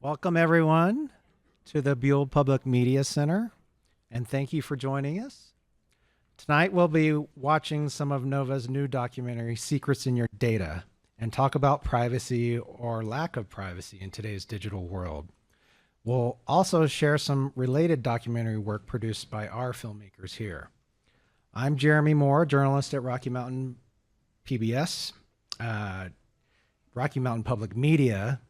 Welcome, everyone, to the Buell Public Media Center, and thank you for joining us. Tonight, we'll be watching some of NOVA's new documentary, Secrets in Your Data, and talk about privacy or lack of privacy in today's digital world. We'll also share some related documentary work produced by our filmmakers here. I'm Jeremy Moore, journalist at Rocky Mountain PBS, Rocky Mountain Public Media,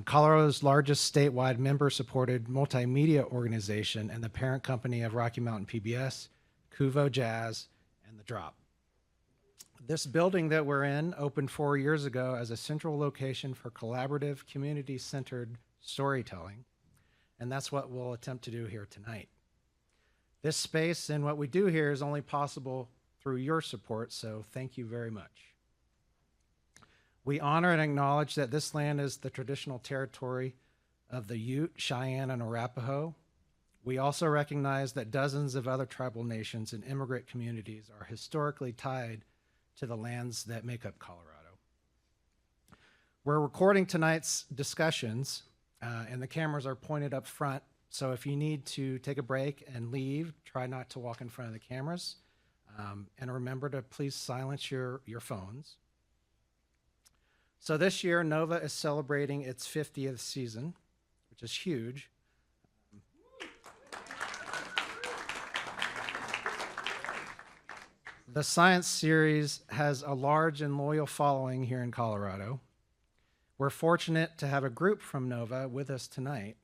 Colorado's largest statewide member-supported multimedia organization and the parent company of Rocky Mountain PBS, Cuvo Jazz, and The Drop. This building that we're in opened 4 years ago as a central location for collaborative, community-centered storytelling, and that's what we'll attempt to do here tonight. This space and what we do here is only possible through your support, so thank you very much. We honor and acknowledge that this land is the traditional territory of the Ute, Cheyenne, and Arapaho. We also recognize that dozens of other tribal nations and immigrant communities are historically tied to the lands that make up Colorado. We're recording tonight's discussions, and the cameras are pointed up front, so if you need to take a break and leave, try not to walk in front of the cameras, and remember to please silence your phones. So this year, NOVA is celebrating its 50th season, which is huge. The science series has a large and loyal following here in Colorado. We're fortunate to have a group from NOVA with us tonight,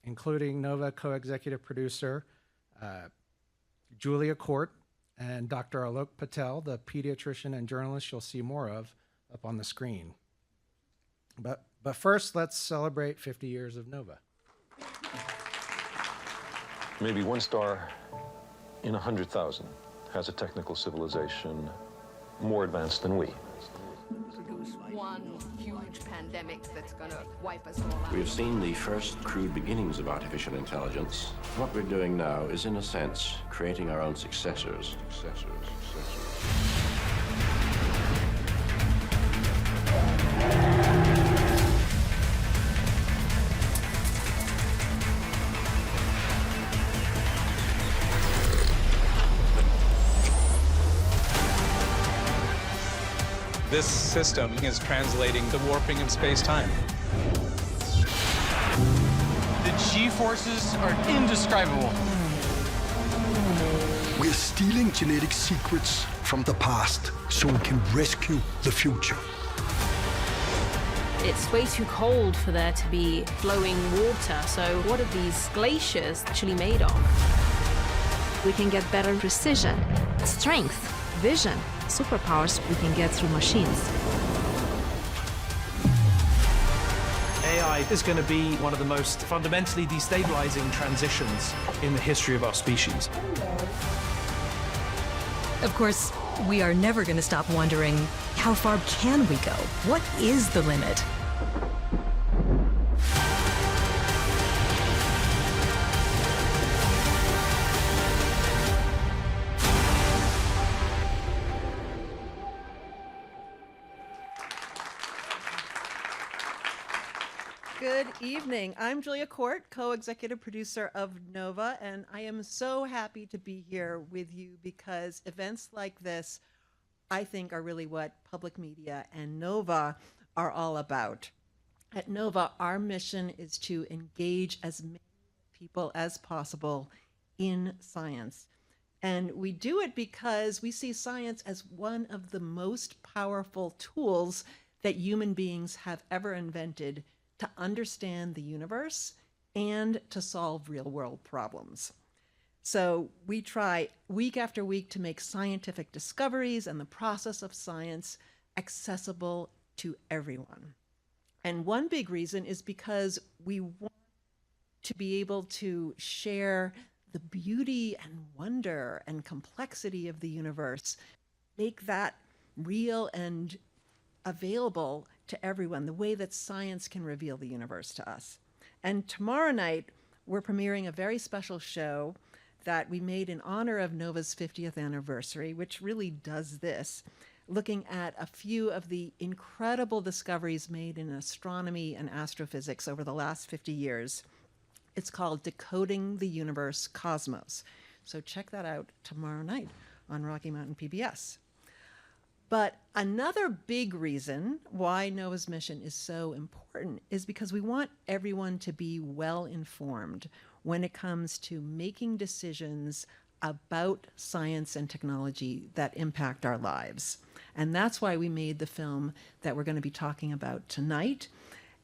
including NOVA co-executive producer Julia Court and Dr. Alok Patel, the pediatrician and journalist you'll see more of up on the screen. But first, let's celebrate 50 years of NOVA. Maybe one star in 100,000 has a technical civilization more advanced than we. One huge pandemic that's gonna wipe us all out. We have seen the first crude beginnings of artificial intelligence. What we're doing now is, in a sense, creating our own successors. This system is translating the warping of space-time. The G-forces are indescribable. We're stealing genetic secrets from the past so we can rescue the future. It's way too cold for there to be flowing water, so what are these glaciers actually made of? We can get better precision, strength, vision, superpowers we can get through machines. AI is going to be one of the most fundamentally destabilizing transitions in the history of our species. Of course, we are never going to stop wondering, how far can we go? What is the limit? Good evening. I'm Julia Court, co-executive producer of NOVA, and I am so happy to be here with you because events like this, I think, are really what public media and NOVA are all about. At NOVA, our mission is to engage as many people as possible in science. And we do it because we see science as one of the most powerful tools that human beings have ever invented to understand the universe and to solve real-world problems. So we try week after week to make scientific discoveries and the process of science accessible to everyone. And one big reason is because we want to be able to share the beauty and wonder and complexity of the universe, make that real and available to everyone, the way that science can reveal the universe to us. And tomorrow night, we're premiering a very special show that we made in honor of NOVA's 50th anniversary, which really does this. looking at a few of the incredible discoveries made in astronomy and astrophysics over the last 50 years. It's called Decoding the Universe Cosmos. So check that out tomorrow night on Rocky Mountain PBS. But another big reason why NOVA's mission is so important is because we want everyone to be well informed when it comes to making decisions about science and technology that impact our lives. And that's why we made the film that we're going to be talking about tonight,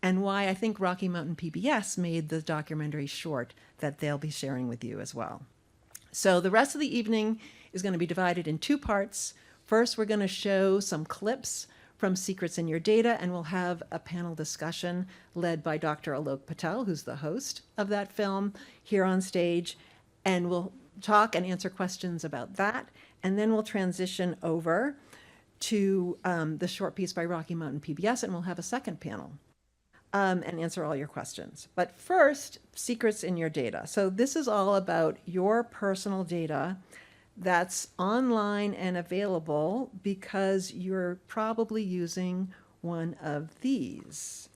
and why I think Rocky Mountain PBS made the documentary short that they'll be sharing with you as well. So the rest of the evening is going to be divided in two parts. First, we're going to show some clips from Secrets in Your Data, and we'll have a panel discussion led by Dr. Alok Patel, who's the host of that film, here on stage, and we'll talk and answer questions about that, and then we'll transition over to the short piece by Rocky Mountain PBS, and we'll have a second panel and answer all your questions. But first, Secrets in Your Data. So this is all about your personal data that's online and available because you're probably using one of these.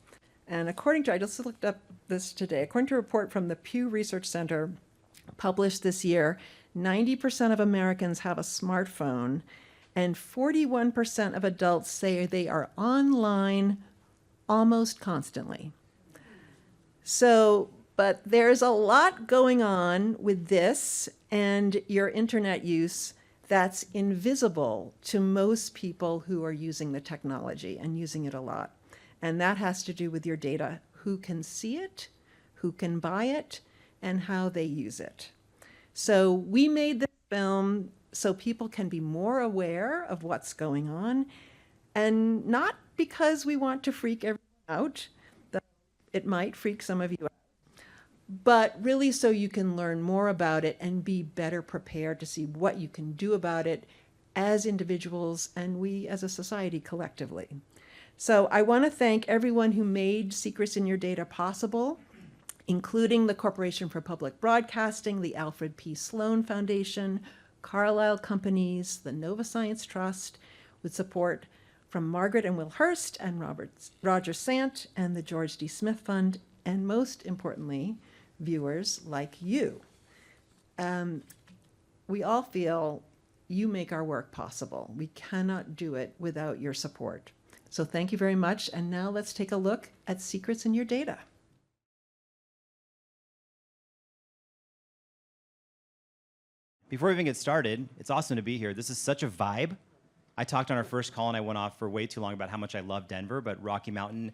And according to, I just looked up this today, according to a report from the Pew Research Center published this year, 90% of Americans have a smartphone, and 41% of adults say they are online almost constantly. So, but there's a lot going on with this and your internet use that's invisible to most people who are using the technology and using it a lot. And that has to do with your data, who can see it, who can buy it, and how they use it. So we made this film so people can be more aware of what's going on, and not because we want to freak everyone out, though it might freak some of you out, but really so you can learn more about it and be better prepared to see what you can do about it as individuals and we as a society collectively. So I want to thank everyone who made Secrets in Your Data possible, including the Corporation for Public Broadcasting, the Alfred P. Sloan Foundation, Carlyle Companies, the Nova Science Trust, with support from Margaret and Will Hurst and Roger Sant and the George D. Smith Fund, and most importantly, viewers like you. We all feel you make our work possible. We cannot do it without your support. So thank you very much. And now let's take a look at Secrets in Your Data. Before we even get started, it's awesome to be here. This is such a vibe. I talked on our first call and I went off for way too long about how much I love Denver, but Rocky Mountain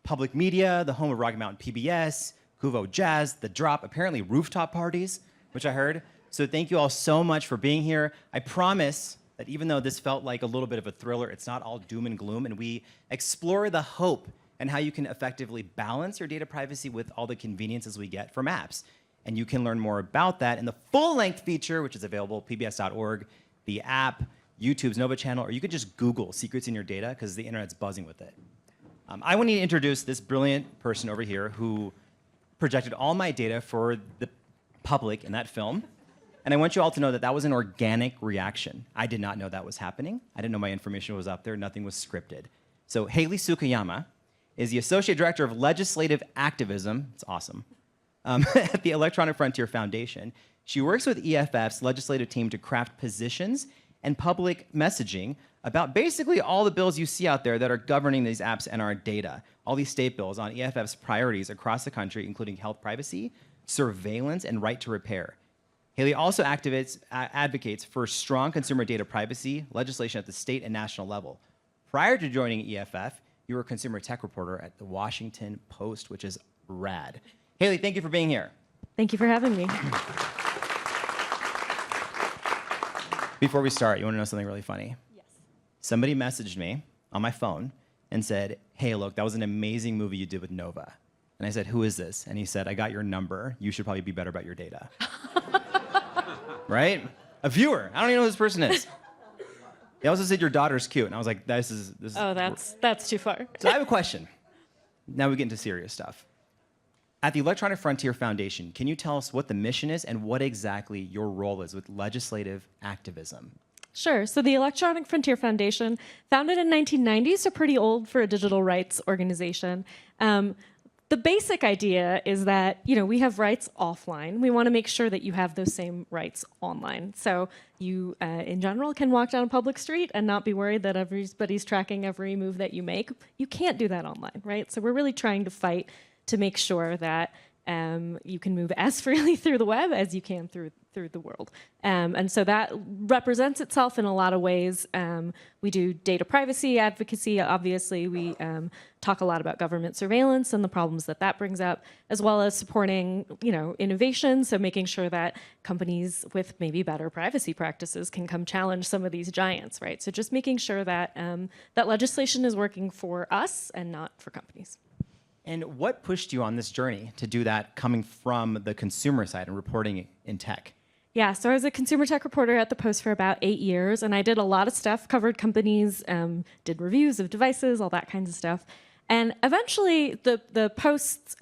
Public Media, the home of Rocky Mountain PBS, Cuvo Jazz, The Drop, apparently rooftop parties, which I heard. So thank you all so much for being here. I promise that even though this felt like a little bit of a thriller, it's not all doom and gloom, and we explore the hope and how you can effectively balance your data privacy with all the conveniences we get from apps. And you can learn more about that in the full-length feature, which is available at pbs.org, the app, YouTube's Nova channel, or you could just Google Secrets in Your Data because the internet's buzzing with it. I want to introduce this brilliant person over here who projected all my data for the public in that film. And I want you all to know that that was an organic reaction. I did not know that was happening. I didn't know my information was up there. Nothing was scripted. So Haley Sukayama is the Associate Director of Legislative Activism. It's awesome. At the Electronic Frontier Foundation. She works with EFF's legislative team to craft positions and public messaging about basically all the bills you see out there that are governing these apps and our data. All these state bills on EFF's priorities across the country, including health privacy, surveillance, and right to repair. Haley also advocates for strong consumer data privacy legislation at the state and national level. Prior to joining EFF, you were a consumer tech reporter at the Washington Post, which is rad. Haley, thank you for being here. Thank you for having me. Before we start, you want to know something really funny? Yes. Somebody messaged me on my phone and said, hey, look, that was an amazing movie you did with Nova. And I said, who is this? And he said, I got your number. You should probably be better about your data. Right? A viewer. I don't even know who this person is. They also said your daughter's cute. And I was like, this is. Oh, that's too far. So I have a question. Now we get into serious stuff. At the Electronic Frontier Foundation, can you tell us what the mission is and what exactly your role is with legislative activism? Sure. So the Electronic Frontier Foundation, founded in 1990, so pretty old for a digital rights organization. The basic idea is that, we have rights offline. We want to make sure that you have those same rights online. So you, in general, can walk down a public street and not be worried that everybody's tracking every move that you make. You can't do that online, right? So we're really trying to fight to make sure that you can move as freely through the web as you can through the world. And so that represents itself in a lot of ways. We do data privacy advocacy. Obviously, we talk a lot about government surveillance and the problems that brings up, as well as supporting, innovation. So making sure that companies with maybe better privacy practices can come challenge some of these giants, right? So just making sure that that legislation is working for us and not for companies. And what pushed you on this journey to do that, coming from the consumer side and reporting in tech? Yeah, so I was a consumer tech reporter at the Post for about 8 years, and I did a lot of stuff, covered companies, did reviews of devices, all that kinds of stuff. And eventually, the Post's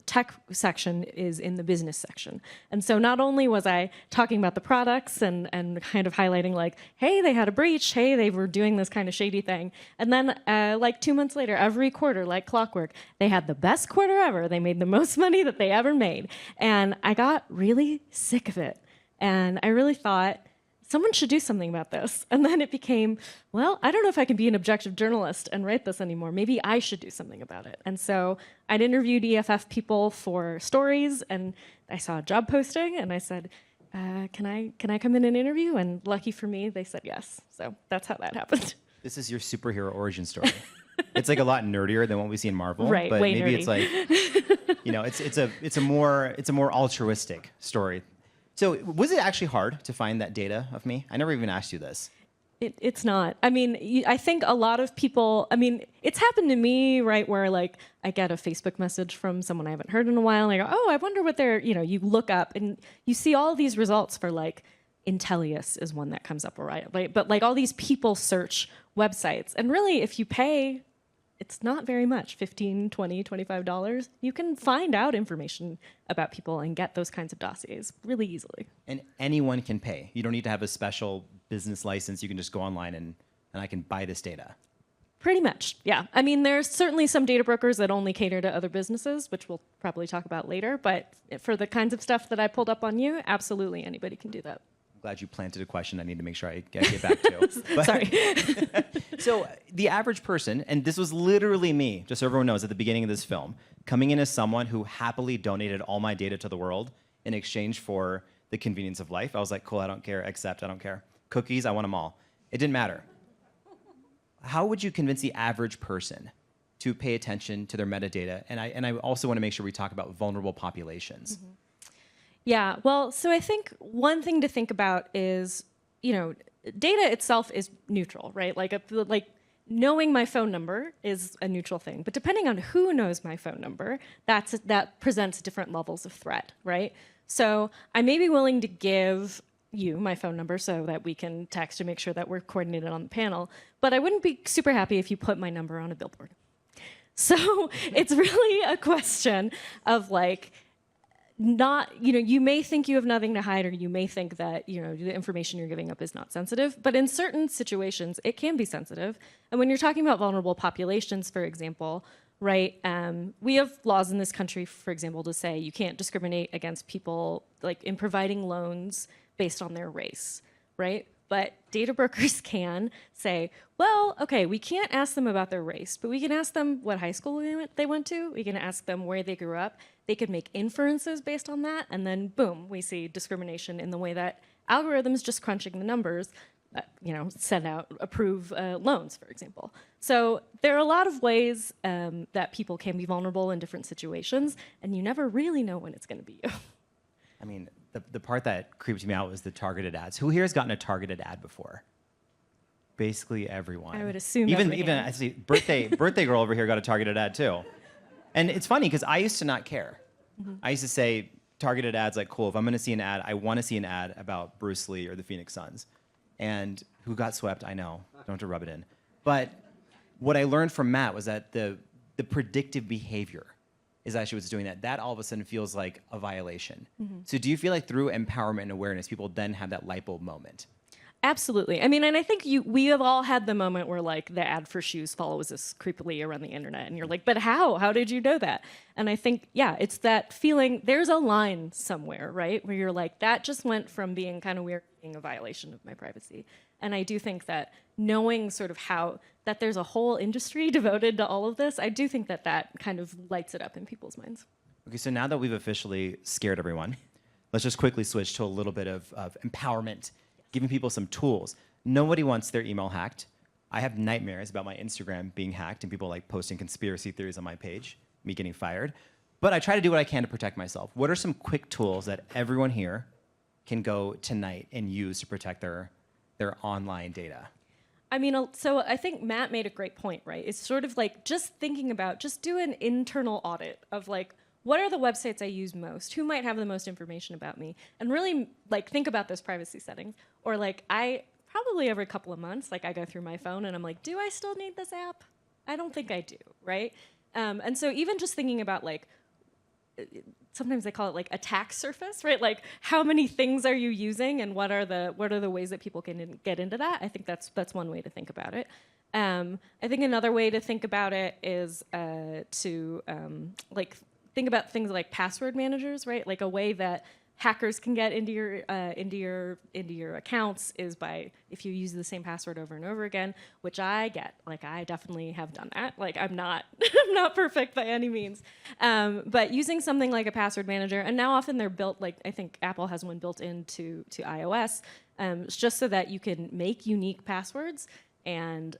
tech section is in the business section. And so not only was I talking about the products and kind of highlighting like, hey, they had a breach, hey, they were doing this kind of shady thing. And then like 2 months later, every quarter, like clockwork, they had the best quarter ever. They made the most money that they ever made. And I got really sick of it. And I really thought, someone should do something about this. And then it became, well, I don't know if I can be an objective journalist and write this anymore. Maybe I should do something about it. And so I'd interviewed EFF people for stories, and I saw a job posting, and I said, can I come in and interview? And lucky for me, they said yes. So that's how that happened. This is your superhero origin story. It's like a lot nerdier than what we see in Marvel, right? But Way maybe nerdy. it's like, it's a more altruistic story. So was it actually hard to find that data of me? I never even asked you this. It's not. I mean, I think a lot of people, it's happened to me, right, where like I get a Facebook message from someone I haven't heard in a while, and I go, oh, I wonder what they're, you look up and you see all these results for like, Intellius is one that comes up, right? But like all these people search websites, and really if you pay, it's not very much, $15, $20, $25. You can find out information about people and get those kinds of dossiers really easily. And anyone can pay. You don't need to have a special business license. You can just go online and I can buy this data. Pretty much, yeah. There's certainly some data brokers that only cater to other businesses, which we'll probably talk about later. But for the kinds of stuff that I pulled up on you, absolutely anybody can do that. Glad you planted a question I need to make sure I get back to. But, sorry. So the average person, and this was literally me, just so everyone knows, at the beginning of this film, coming in as someone who happily donated all my data to the world in exchange for the convenience of life. I was like, cool, I don't care, accept, I don't care. Cookies, I want them all. It didn't matter. How would you convince the average person to pay attention to their metadata? And I also want to make sure we talk about vulnerable populations. Mm-hmm. Yeah, well, so I think one thing to think about is, data itself is neutral, right? Like knowing my phone number is a neutral thing, but depending on who knows my phone number, that presents different levels of threat, right? So I may be willing to give you my phone number so that we can text to make sure that we're coordinated on the panel, but I wouldn't be super happy if you put my number on a billboard. So it's really a question of like, you may think you have nothing to hide, or you may think that, the information you're giving up is not sensitive, but in certain situations, it can be sensitive. And when you're talking about vulnerable populations, for example, right, we have laws in this country, for example, to say you can't discriminate against people like in providing loans based on their race, right? But data brokers can say, well, okay, we can't ask them about their race, but we can ask them what high school they went to. We can ask them where they grew up. They could make inferences based on that, and then boom, we see discrimination in the way that algorithms just crunching the numbers, send out, approve loans, for example. So there are a lot of ways that people can be vulnerable in different situations, and you never really know when it's going to be you. The part that creeped me out was the targeted ads. Who here has gotten a targeted ad before? Basically everyone. I would assume even I see birthday girl over here got a targeted ad too. And it's funny because I used to not care. Mm-hmm. I used to say targeted ads like, cool, if I'm going to see an ad, I want to see an ad about Bruce Lee or the Phoenix Suns. And who got swept, I know. Don't have to rub it in. But what I learned from Matt was that the predictive behavior is actually what's doing that. That all of a sudden feels like a violation. Mm-hmm. So do you feel like through empowerment and awareness, people then have that light bulb moment? Absolutely. I mean, and I think we have all had the moment where like the ad for shoes follows us creepily around the internet, and you're like, but how? How did you know that? And I think, yeah, it's that feeling. There's a line somewhere, right, where you're like, that just went from being kind of weird to being a violation of my privacy. And I do think that knowing sort of how that there's a whole industry devoted to all of this, I do think that that kind of lights it up in people's minds. Okay, so now that we've officially scared everyone, let's just quickly switch to a little bit of empowerment, giving people some tools. Nobody wants their email hacked. I have nightmares about my Instagram being hacked and people like posting conspiracy theories on my page, me getting fired. But I try to do what I can to protect myself. What are some quick tools that everyone here can go tonight and use to protect their online data? I mean, so I think Matt made a great point, right? It's sort of like just thinking about, just do an internal audit of like, what are the websites I use most? Who might have the most information about me? And really like think about those privacy settings. Or like I probably every couple of months, like I go through my phone and I'm like, do I still need this app? I don't think I do, right? And so even just thinking about like, sometimes they call it like attack surface, right? Like how many things are you using and what are the ways that people can get into that? I think that's one way to think about it. I think another way to think about it is to like think about things like password managers, right? Like a way that hackers can get into your accounts is by if you use the same password over and over again, which I get. Like I definitely have done that. Like I'm not I'm not perfect by any means, but using something like a password manager, and now often they're built like I think Apple has one built into iOS, just so that you can make unique passwords and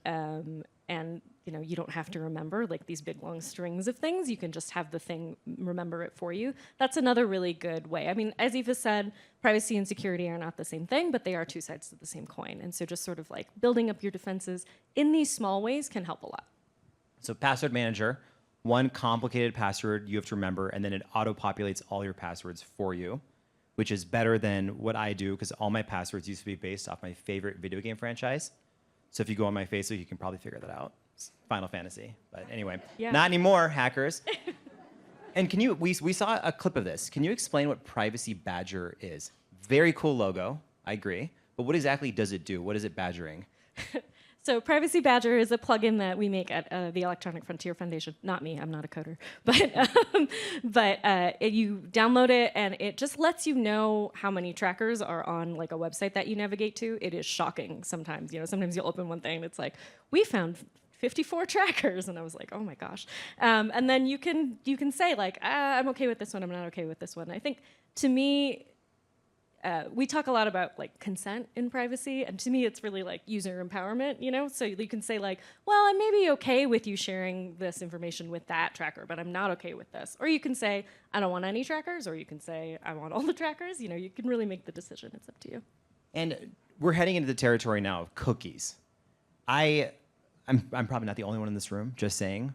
you know, you don't have to remember like these big long strings of things. You can just have the thing remember it for you. That's another really good way. I mean, as Eva said, privacy and security are not the same thing, but they are two sides of the same coin. And so just sort of like building up your defenses in these small ways can help a lot. So password manager, one complicated password you have to remember, and then it auto-populates all your passwords for you, which is better than what I do because all my passwords used to be based off my favorite video game franchise. So if you go on my Facebook, you can probably figure that out. Final Fantasy, but anyway, not anymore, hackers. And can you? We saw a clip of this. Can you explain what Privacy Badger is? Very cool logo, I agree. But what exactly does it do? What is it badgering? So Privacy Badger is a plugin that we make at the Electronic Frontier Foundation. Not me, I'm not a coder. But you download it, and it just lets you know how many trackers are on like a website that you navigate to. It is shocking sometimes. You know, sometimes you'll open one thing, and it's like, we found 54 trackers, and I was like, oh my gosh. And then you can say like, I'm okay with this one, I'm not okay with this one. I think to me, we talk a lot about like consent in privacy, and to me it's really like user empowerment, you know? So you can say like, well, I may be okay with you sharing this information with that tracker, but I'm not okay with this. Or you can say, I don't want any trackers, or you can say, I want all the trackers. You know, you can really make the decision, it's up to you. And we're heading into the territory now of cookies. I'm probably not the only one in this room, just saying.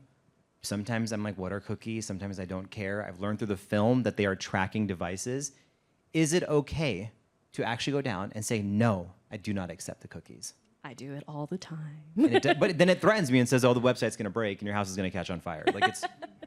Sometimes I'm like, what are cookies? Sometimes I don't care. I've learned through the film that they are tracking devices. Is it okay to actually go down and say, no, I do not accept the cookies? I do it all the time. But then it threatens me and says, oh, the website's going to break and your house is going to catch on fire. Like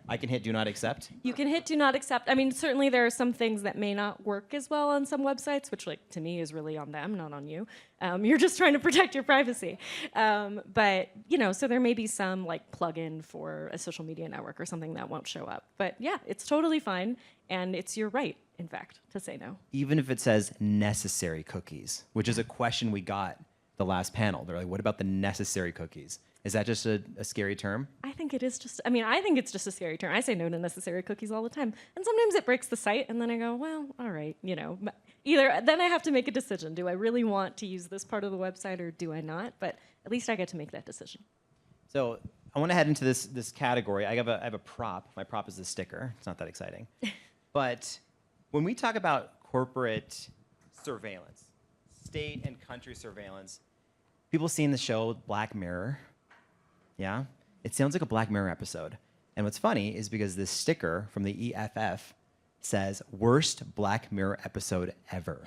I can hit do not accept? You can hit do not accept. I mean, certainly there are some things that may not work as well on some websites, which like to me is really on them, not on you. You're just trying to protect your privacy. But, you know, so there may be some like plugin for a social media network or something that won't show up. But yeah, it's totally fine. And it's your right, in fact, to say no. Even if it says necessary cookies, which is a question we got the last panel. They're like, what about the necessary cookies? Is that just a scary term? I think it is just, I think it's just a scary term. I say no to necessary cookies all the time. And sometimes it breaks the site, and then I go, well, all right, you know. Either, then I have to make a decision. Do I really want to use this part of the website, or do I not? But at least I get to make that decision. So I want to head into this category. I have a prop. My prop is the sticker. It's not that exciting. But when we talk about corporate surveillance, state and country surveillance, people seen the show Black Mirror. Yeah? It sounds like a Black Mirror episode. And what's funny is because this sticker from the EFF says, worst Black Mirror episode ever.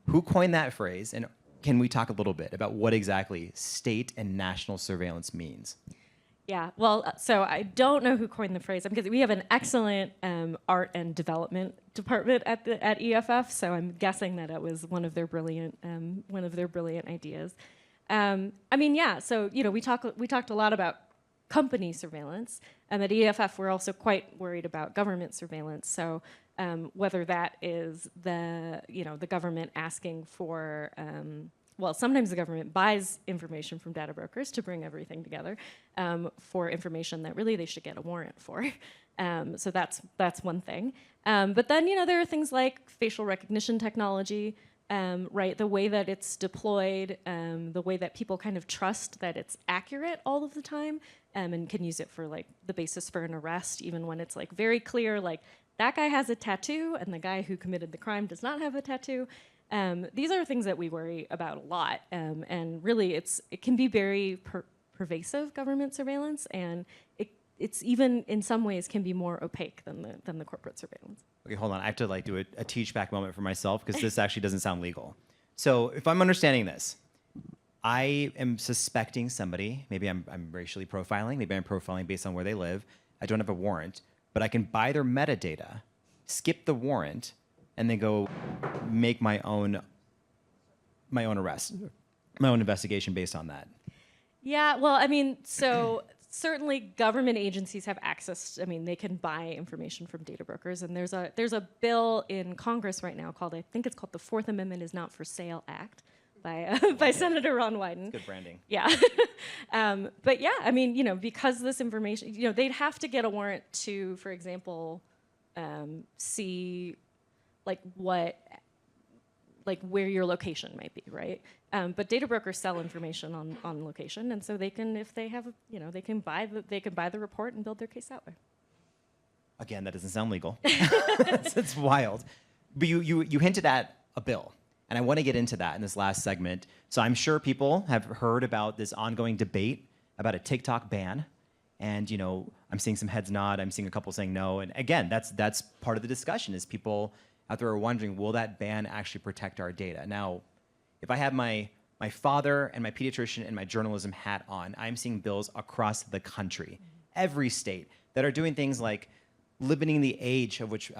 Who coined that phrase? And can we talk a little bit about what exactly state and national surveillance means? Yeah, well, so I don't know who coined the phrase because we have an excellent art and development department at EFF. So I'm guessing that it was one of their brilliant ideas. I mean, yeah. So we talked a lot about company surveillance, and at EFF we're also quite worried about government surveillance. So whether that is the government asking for well, sometimes the government buys information from data brokers to bring everything together for information that really they should get a warrant for. So that's one thing. But then there are things like facial recognition technology, right? The way that it's deployed, the way that people kind of trust that it's accurate all of the time, and can use it for like the basis for an arrest, even when it's like very clear, like that guy has a tattoo and the guy who committed the crime does not have a tattoo. These are things that we worry about a lot, and really it can be very pervasive government surveillance, and it's even in some ways can be more opaque than the corporate surveillance. Okay, hold on. I have to like do a teach back moment for myself because this actually doesn't sound legal. So if I'm understanding this, I am suspecting somebody. Maybe I'm racially profiling. Maybe I'm profiling based on where they live. I don't have a warrant, but I can buy their metadata, skip the warrant, and then go make my own arrest, my own investigation based on that. Yeah, well, I mean, so certainly government agencies have access. I mean, they can buy information from data brokers, and there's a bill in Congress right now called, I think it's called the Fourth Amendment is Not for Sale Act by Senator Ron Wyden. Good branding. Yeah. But yeah, I mean, because this information, they'd have to get a warrant to, for example, see where your location might be, right? But data brokers sell information on location, and so they can, if they have, they can buy the report and build their case that way. Again, that doesn't sound legal. It's wild. But you hinted at a bill, and I want to get into that in this last segment. So I'm sure people have heard about this ongoing debate about a TikTok ban, and I'm seeing some heads nod. I'm seeing a couple saying no, and again, that's part of the discussion. Is people out there are wondering, will that ban actually protect our data? Now, if I have my father and my pediatrician and my journalism hat on, I'm seeing bills across the country, every state, that are doing things like limiting the age of which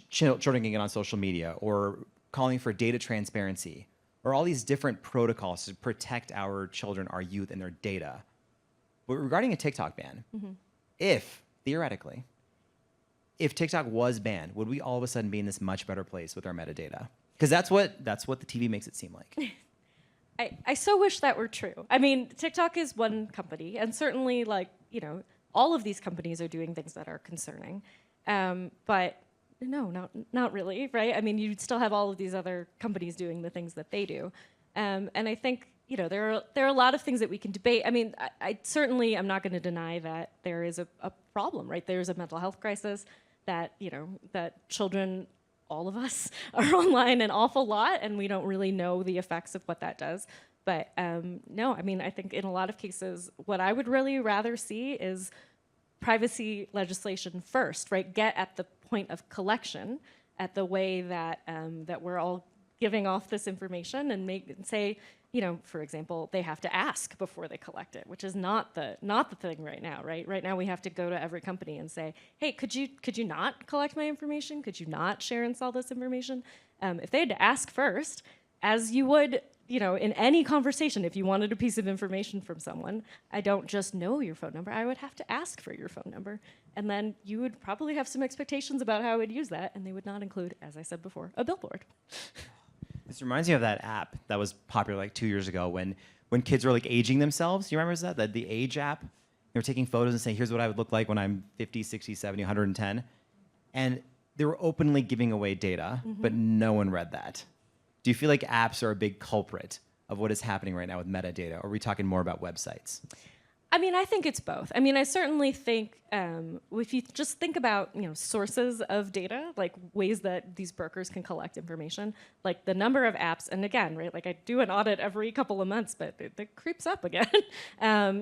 children can get on social media, or calling for data transparency, or all these different protocols to protect our children, our youth, and their data. But regarding a TikTok ban, if, theoretically, if TikTok was banned, would we all of a sudden be in this much better place with our metadata? Because that's what the TV makes it seem like. I so wish that were true. I mean, TikTok is one company, and certainly, all of these companies are doing things that are concerning. But no, not really, right? I mean, you'd still have all of these other companies doing the things that they do. And I think, there are a lot of things that we can debate. I mean, I certainly am not going to deny that there is a problem, right? There's a mental health crisis that, that children, all of us, are online an awful lot, and we don't really know the effects of what that does. But no, I mean, I think in a lot of cases, what I would really rather see is privacy legislation first, right? Get at the point of collection, at the way that that we're all giving off this information, and say, for example, they have to ask before they collect it, which is not the thing right now, right? Right now we have to go to every company and say, hey, could you not collect my information? Could you not share and sell this information? If they had to ask first, as you would, in any conversation, if you wanted a piece of information from someone, I don't just know your phone number, I would have to ask for your phone number. And then you would probably have some expectations about how I would use that, and they would not include, as I said before, a billboard. This reminds me of that app that was popular like 2 years ago when kids were like aging themselves. You remember that? The Age app? They were taking photos and saying, here's what I would look like when I'm 50, 60, 70, 110. And they were openly giving away data, but no one read that. Do you feel like apps are a big culprit of what is happening right now with metadata? Or are we talking more about websites? I mean, I think it's both. I mean, I certainly think if you just think about, sources of data, like ways that these brokers can collect information, like the number of apps, and again, right, like I do an audit every couple of months, but it creeps up again.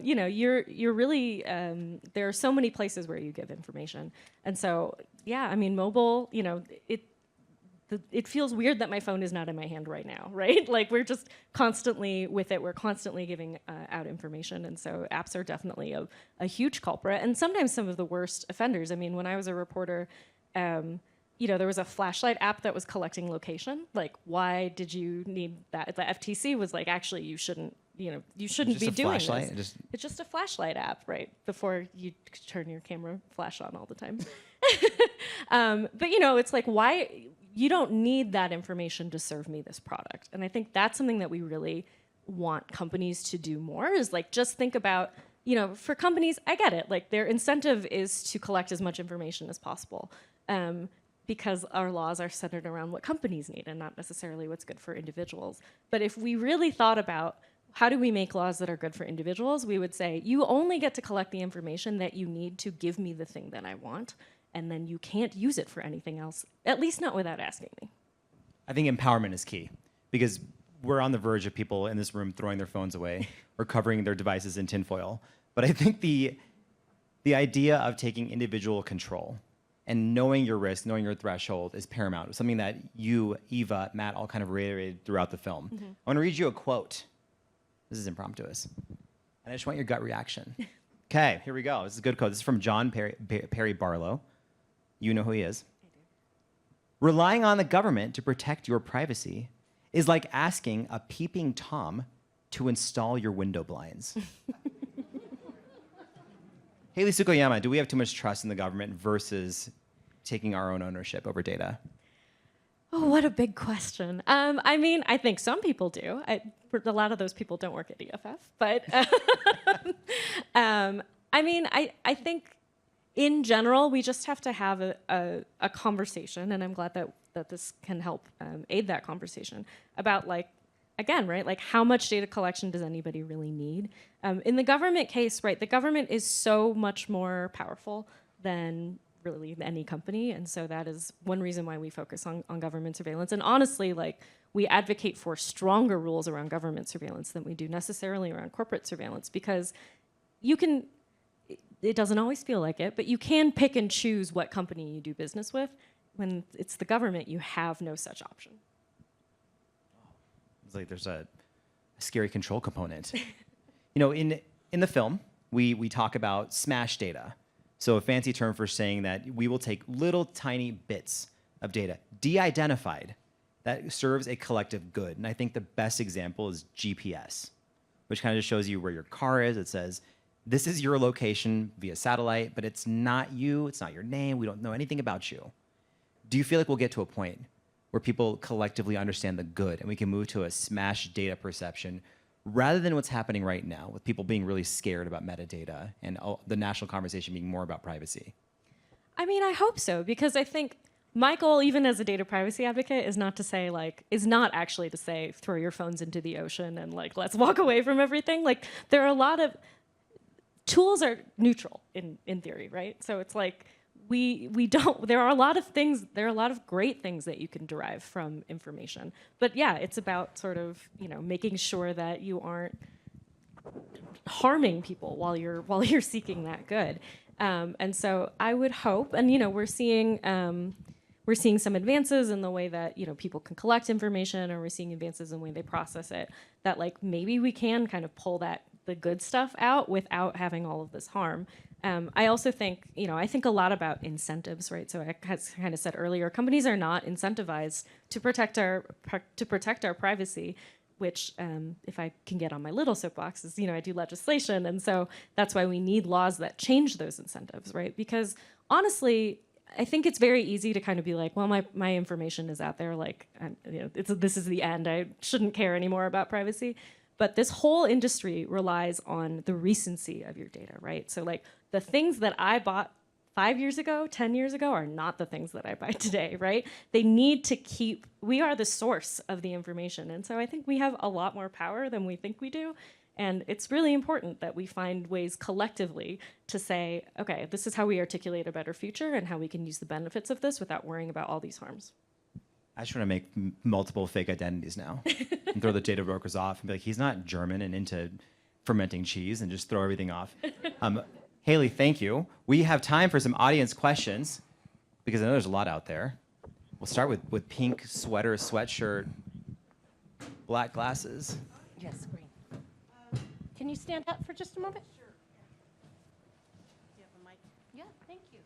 You're really, there are so many places where you give information. And so, yeah, I mean, mobile, it feels weird that my phone is not in my hand right now, right? Like we're just constantly with it. We're constantly giving out information. And so apps are definitely a huge culprit and sometimes some of the worst offenders. I mean, when I was a reporter, there was a flashlight app that was collecting location. Like, why did you need that? The FTC was like, actually, you shouldn't be doing this. It's just a flashlight app, right? Before you turn your camera flash on all the time. But it's like, why? You don't need that information to serve me this product. And I think that's something that we really want companies to do more is like, just think about, for companies, I get it. Like their incentive is to collect as much information as possible. Because our laws are centered around what companies need and not necessarily what's good for individuals. But if we really thought about how do we make laws that are good for individuals, we would say, you only get to collect the information that you need to give me the thing that I want, and then you can't use it for anything else, at least not without asking me. I think empowerment is key because we're on the verge of people in this room throwing their phones away or covering their devices in tinfoil. But I think the idea of taking individual control and knowing your risk, knowing your threshold is paramount. It's something that you, Eva, Matt, all kind of reiterated throughout the film. Mm-hmm. I want to read you a quote. This is impromptuous. And I just want your gut reaction. Okay, here we go. This is a good quote. This is from John Perry Barlow. You know who he is. I do. Relying on the government to protect your privacy is like asking a peeping Tom to install your window blinds. Haley Tsukoyama, do we have too much trust in the government versus taking our own ownership over data? Oh, what a big question. I mean, I think some people do. A lot of those people don't work at EFF. But I mean, I think in general, we just have to have a conversation, and I'm glad that this can help aid that conversation about like, again, right, like how much data collection does anybody really need? In the government case, right, the government is so much more powerful than really any company, and so that is one reason why we focus on government surveillance. And honestly, like, we advocate for stronger rules around government surveillance than we do necessarily around corporate surveillance, because you can, it doesn't always feel like it, but you can pick and choose what company you do business with. When it's the government, you have no such option. It's like there's a scary control component. In the film, we talk about smash data. So a fancy term for saying that we will take little tiny bits of data, de-identified, that serves a collective good. And I think the best example is GPS, which kind of just shows you where your car is. It says, this is your location via satellite, but it's not you, it's not your name, we don't know anything about you. Do you feel like we'll get to a point where people collectively understand the good and we can move to a smash data perception rather than what's happening right now with people being really scared about metadata and the national conversation being more about privacy? I mean, I hope so, because I think my goal, even as a data privacy advocate, is not actually to say, throw your phones into the ocean and like, let's walk away from everything. Like, there are a lot of, tools are neutral in theory, right? So it's like, there are a lot of great things that you can derive from information. But yeah, it's about sort of, making sure that you aren't harming people while you're seeking that good. And so I would hope, and we're seeing some advances in the way that people can collect information, or we're seeing advances in the way they process it, that like maybe we can kind of pull the good stuff out without having all of this harm. I also think, I think a lot about incentives, right? So I kind of said earlier, companies are not incentivized to protect our privacy, which, if I can get on my little soapbox, is, I do legislation. And so that's why we need laws that change those incentives, right? Because honestly, I think it's very easy to kind of be like, well, my information is out there, like, this is the end. I shouldn't care anymore about privacy. But this whole industry relies on the recency of your data, right? So like the things that I bought 5 years ago, 10 years ago are not the things that I buy today, right? They need to we are the source of the information. And so I think we have a lot more power than we think we do. And it's really important that we find ways collectively to say, okay, this is how we articulate a better future and how we can use the benefits of this without worrying about all these harms. I just want to make multiple fake identities now and throw the data brokers off and be like, he's not German and into fermenting cheese, and just throw everything off. Haley, thank you. We have time for some audience questions because I know there's a lot out there. We'll start with pink sweater, sweatshirt, black glasses. Yes, green. Can you stand up for just a moment? Sure. Do you have a mic? Yeah, thank you.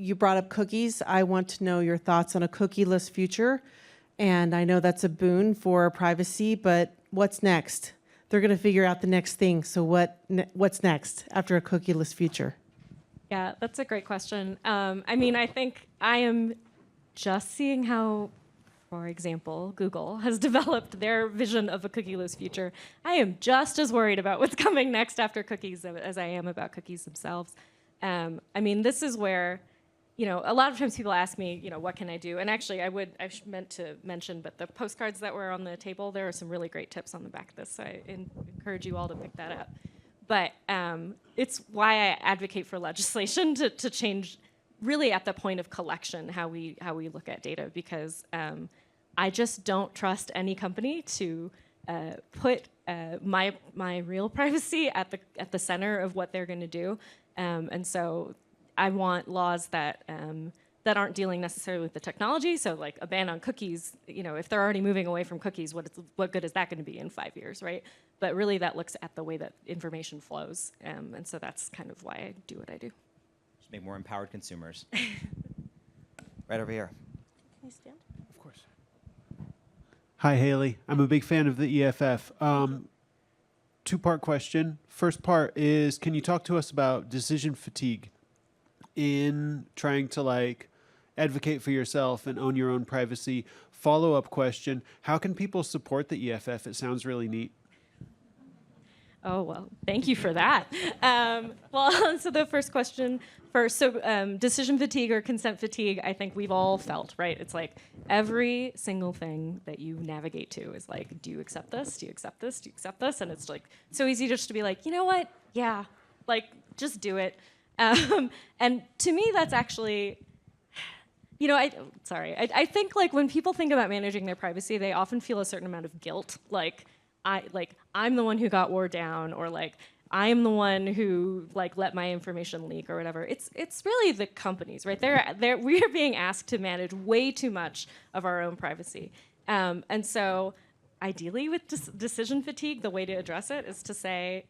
You brought up cookies. I want to know your thoughts on a cookieless future. And I know that's a boon for privacy, but what's next? They're going to figure out the next thing. So what's next after a cookieless future? Yeah, that's a great question. I mean, I think I am just seeing how, for example, Google has developed their vision of a cookieless future. I am just as worried about what's coming next after cookies as I am about cookies themselves. I mean, this is where, you know, a lot of times people ask me, you know, what can I do? And actually, I meant to mention, but the postcards that were on the table, there are some really great tips on the back of this, so I encourage you all to pick that up. But it's why I advocate for legislation to change really at the point of collection how we look at data, because I just don't trust any company to put my real privacy at the center of what they're going to do. And so I want laws that aren't dealing necessarily with the technology. So like a ban on cookies, you know, if they're already moving away from cookies, what good is that going to be in 5 years, right? But really that looks at the way that information flows. And so that's kind of why I do what I do. Just make more empowered consumers. Right over here. Can you stand? Of course. Hi, Haley. I'm a big fan of the EFF. Two-part question. First part is, can you talk to us about decision fatigue in trying to like advocate for yourself and own your own privacy? Follow-up question, how can people support the EFF? It sounds really neat. Oh, well, thank you for that. Well, so the first question first. So decision fatigue or consent fatigue, I think we've all felt, right? It's like every single thing that you navigate to is like, do you accept this? Do you accept this? Do you accept this? And it's like so easy just to be like, you know what? Yeah, like just do it. And to me, that's actually, you know, I think like when people think about managing their privacy, they often feel a certain amount of guilt, like I'm the one who got wore down, or like I'm the one who like let my information leak or whatever. It's really the companies, right? We are being asked to manage way too much of our own privacy, and so ideally with decision fatigue, the way to address it is to say,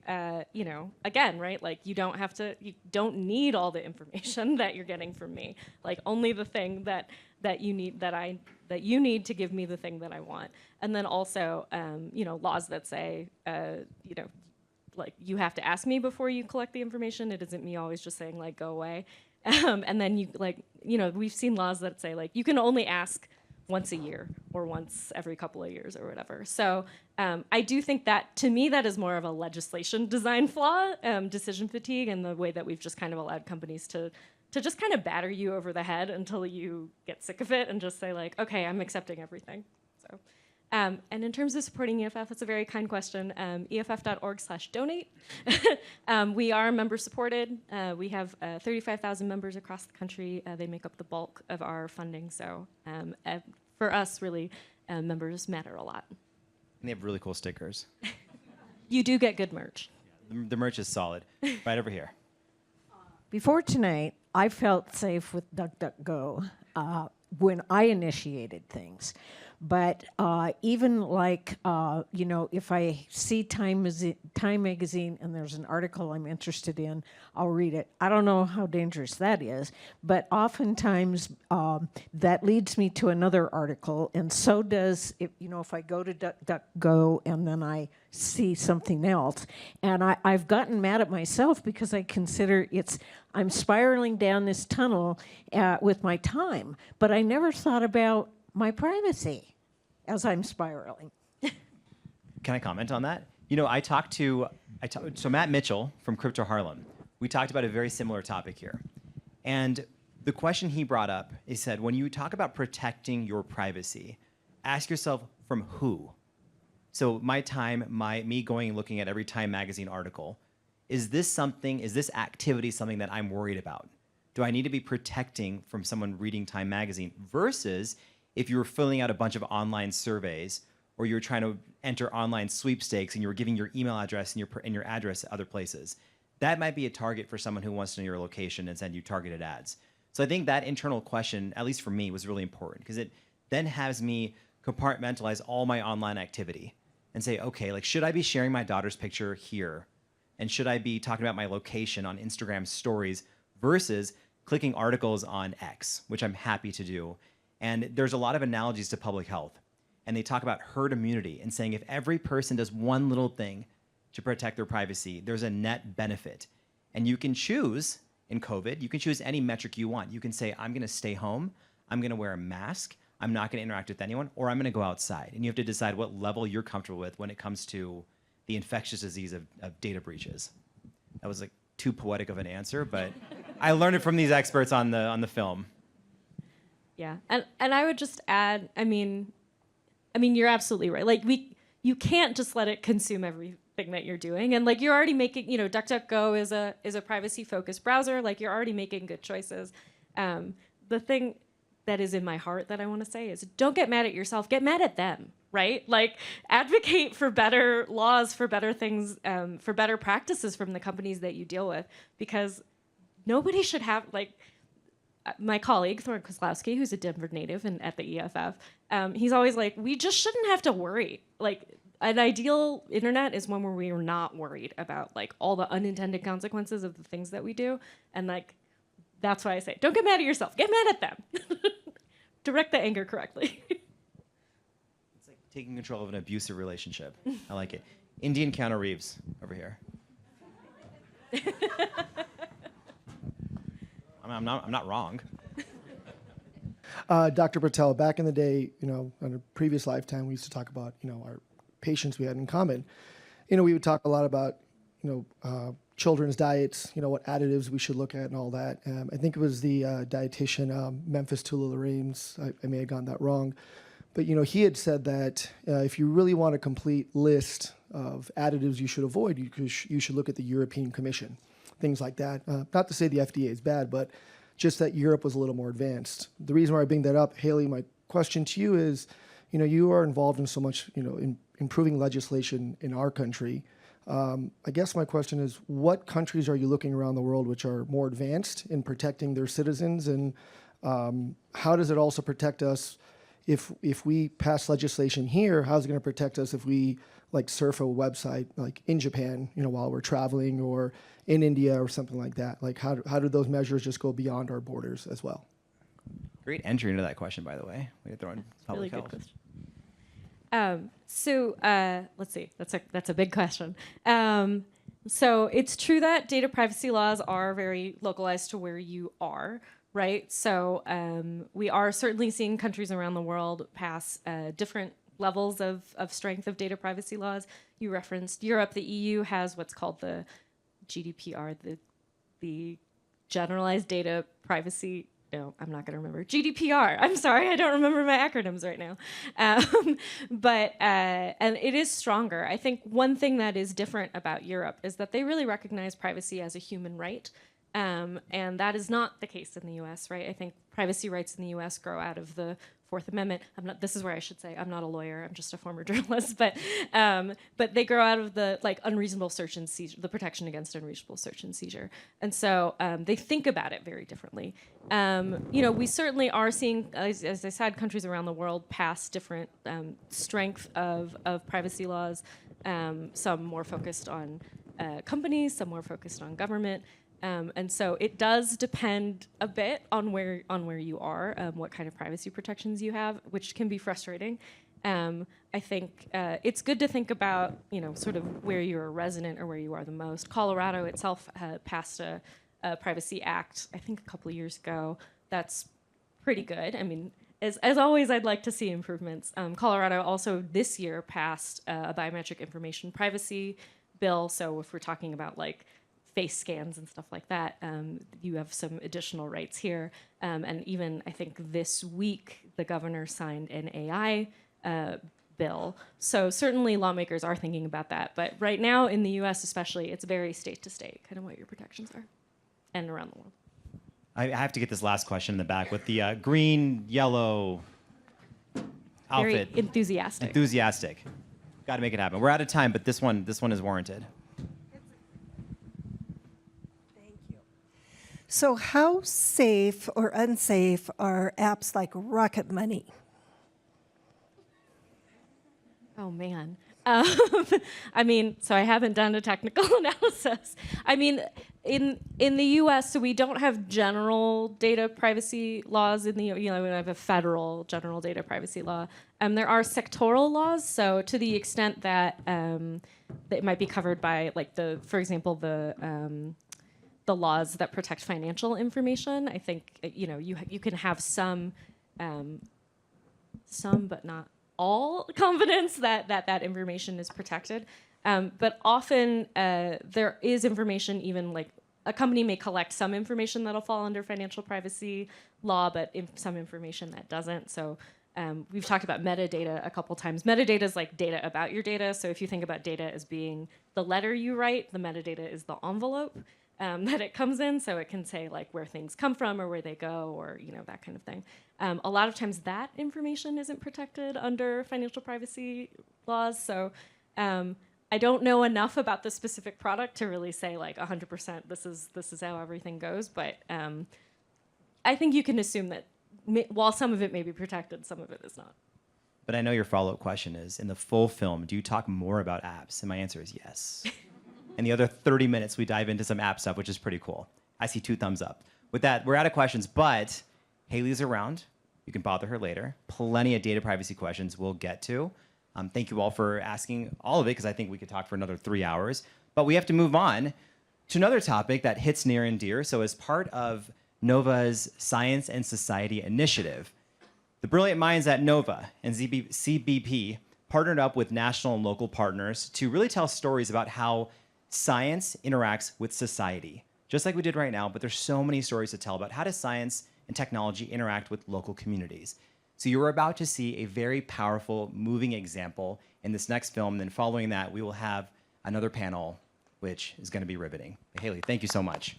you know, again, right? Like you don't need all the information that you're getting from me. Like only the thing that you need, that you need to give me the thing that I want. And then also, you know, laws that say, you know, like you have to ask me before you collect the information. It isn't me always just saying like, go away. And then you like, you know, we've seen laws that say like, you can only ask once a year or once every couple of years or whatever. So I do think that, to me, that is more of a legislation design flaw, decision fatigue, and the way that we've just kind of allowed companies to just kind of batter you over the head until you get sick of it and just say like, okay, I'm accepting everything. So, and in terms of supporting EFF, that's a very kind question. EFF.org/donate. We are member supported. We have 35,000 members across the country. They make up the bulk of our funding. So for us, really, members matter a lot. And they have really cool stickers. You do get good merch. The merch is solid. Right over here. Before tonight, I felt safe with DuckDuckGo when I initiated things. But even like, you know, if I see Time Magazine and there's an article I'm interested in, I'll read it. I don't know how dangerous that is, but oftentimes that leads me to another article, and so does, if I go to DuckDuckGo and then I see something else. And I've gotten mad at myself because I consider I'm spiraling down this tunnel with my time, but I never thought about my privacy as I'm spiraling. Can I comment on that? You know, so Matt Mitchell from Crypto Harlem, we talked about a very similar topic here. And the question he brought up, he said, when you talk about protecting your privacy, ask yourself from who? So me going and looking at every Time Magazine article, is this activity something that I'm worried about? Do I need to be protecting from someone reading Time Magazine? Versus if you were filling out a bunch of online surveys, or you're trying to enter online sweepstakes and you were giving your email address and your address to other places, that might be a target for someone who wants to know your location and send you targeted ads. So I think that internal question, at least for me, was really important because it then has me compartmentalize all my online activity and say, okay, like, should I be sharing my daughter's picture here? And should I be talking about my location on Instagram stories versus clicking articles on X, which I'm happy to do. And there's a lot of analogies to public health. And they talk about herd immunity and saying if every person does one little thing to protect their privacy, there's a net benefit. And you can choose, in COVID, you can choose any metric you want. You can say, I'm going to stay home, I'm going to wear a mask, I'm not going to interact with anyone, or I'm going to go outside. And you have to decide what level you're comfortable with when it comes to the infectious disease of data breaches. That was like too poetic of an answer, but I learned it from these experts on the film. Yeah, and I would just add, I mean, you're absolutely right. Like you can't just let it consume everything that you're doing, and like you're already making, DuckDuckGo is a privacy-focused browser. Like you're already making good choices. The thing that is in my heart that I want to say is don't get mad at yourself. Get mad at them, right? Like advocate for better laws, for better things, for better practices from the companies that you deal with, because nobody should have, like, my colleague, Thorne Kozlowski, who's a Denver native and at the EFF, he's always like, we just shouldn't have to worry. Like, an ideal internet is one where we are not worried about, like, all the unintended consequences of the things that we do. And, like, that's why I say, don't get mad at yourself. Get mad at them. Direct the anger correctly. It's like taking control of an abusive relationship. I like it. Indian Keanu Reeves over here. I'm not wrong. Dr. Patel, back in the day, on a previous lifetime, we used to talk about, our patients we had in common. We would talk a lot about, children's diets, what additives we should look at and all that. I think it was the dietitian, Memphis Tula-Lorraines, I may have gotten that wrong. But, he had said that if you really want a complete list of additives you should avoid, you should look at the European Commission, things like that. Not to say the FDA is bad, but just that Europe was a little more advanced. The reason why I bring that up, Haley, my question to you is, you are involved in so much, in improving legislation in our country. I guess my question is, what countries are you looking around the world which are more advanced in protecting their citizens, and how does it also protect us if we pass legislation here? How's it going to protect us if we surf a website like in Japan, while we're traveling, or in India or something like that? Like how do those measures just go beyond our borders as well? Great entry into that question, by the way. We had thrown public Really health. good question. Let's see. That's a big question. So it's true that data privacy laws are very localized to where you are, right? So we are certainly seeing countries around the world pass different levels of strength of data privacy laws. You referenced Europe. The EU has what's called the GDPR, the Generalized Data Privacy. No, I'm not going to remember. GDPR. I'm sorry, I don't remember my acronyms right now. And it is stronger. I think one thing that is different about Europe is that they really recognize privacy as a human right. And that is not the case in the US, right? I think privacy rights in the US grow out of the Fourth Amendment. This is where I should say I'm not a lawyer, I'm just a former journalist, but they grow out of the unreasonable search and seizure, the protection against unreasonable search and seizure. And so they think about it very differently. We certainly are seeing, as I said, countries around the world pass different strength of privacy laws, some more focused on companies, some more focused on government. And so it does depend a bit on where you are, what kind of privacy protections you have, which can be frustrating. I think it's good to think about, sort of where you're a resident or where you are the most. Colorado itself passed a Privacy Act, I think a couple of years ago. That's pretty good. I mean, as always, I'd like to see improvements. Colorado also this year passed a biometric information privacy bill. So if we're talking about face scans and stuff like that, you have some additional rights here. And even, I think this week, the governor signed an AI bill. So certainly lawmakers are thinking about that. But right now in the US especially, it's very state to state, kind of what your protections are, and around the world. I have to get this last question in the back with the green, yellow outfit. Very enthusiastic. Enthusiastic. Got to make it happen. We're out of time, but this one is warranted. So how safe or unsafe are apps like Rocket Money? Oh, man. I mean, so I haven't done a technical analysis. I mean, in the U.S., so we don't have general data privacy laws in the, we have a federal general data privacy law. There are sectoral laws, so to the extent that it might be covered by, like for example, the laws that protect financial information. I think you can have some but not all confidence that information is protected. But often there is information, even like a company may collect some information that'll fall under financial privacy law, but some information that doesn't. So we've talked about metadata a couple times. Metadata is like data about your data. So if you think about data as being the letter you write, the metadata is the envelope that it comes in. So it can say like where things come from or where they go or that kind of thing. A lot of times that information isn't protected under financial privacy laws. So I don't know enough about the specific product to really say like 100% this is how everything goes. But I think you can assume that while some of it may be protected, some of it is not. But I know your follow-up question is, in the full film, do you talk more about apps? And my answer is yes. And the other 30 minutes, we dive into some app stuff, which is pretty cool. I see 2 thumbs up. With that, we're out of questions, but Haley's around. You can bother her later. Plenty of data privacy questions we'll get to. Thank you all for asking all of it, because I think we could talk for another 3 hours. But we have to move on to another topic that hits near and dear. So as part of NOVA's Science and Society initiative, the brilliant minds at NOVA and CBP partnered up with national and local partners to really tell stories about how science interacts with society, just like we did right now, but there's so many stories to tell about how does science and technology interact with local communities. So you're about to see a very powerful, moving example in this next film. And then following that, we will have another panel, which is going to be riveting. Haley, thank you so much.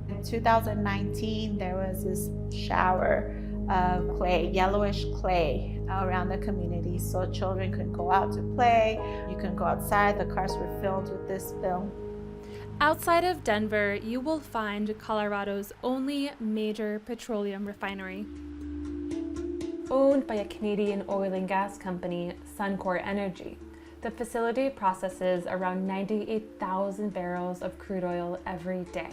In 2019, there was this shower of clay, yellowish clay around the community, so children could go out to play. You can go outside. The cars were filled with this film. Outside of Denver, you will find Colorado's only major petroleum refinery. Owned by a Canadian oil and gas company, Suncor Energy, the facility processes around 98,000 barrels of crude oil every day.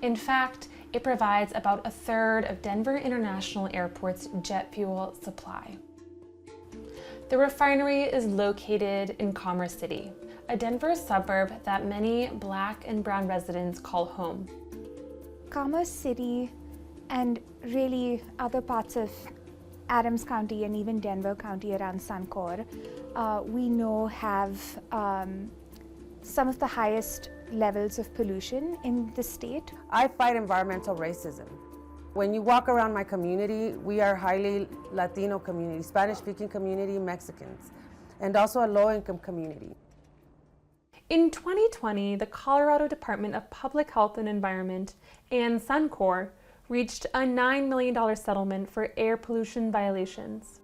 In fact, it provides about a third of Denver International Airport's jet fuel supply. The refinery is located in Commerce City, a Denver suburb that many Black and brown residents call home. Commerce City and really other parts of Adams County and even Denver County around Suncor, we know have some of the highest levels of pollution in the state. I fight environmental racism. When you walk around my community, we are highly Latino community, Spanish-speaking community, Mexicans, and also a low-income community. In 2020, the Colorado Department of Public Health and Environment and Suncor reached a $9 million settlement for air pollution violations,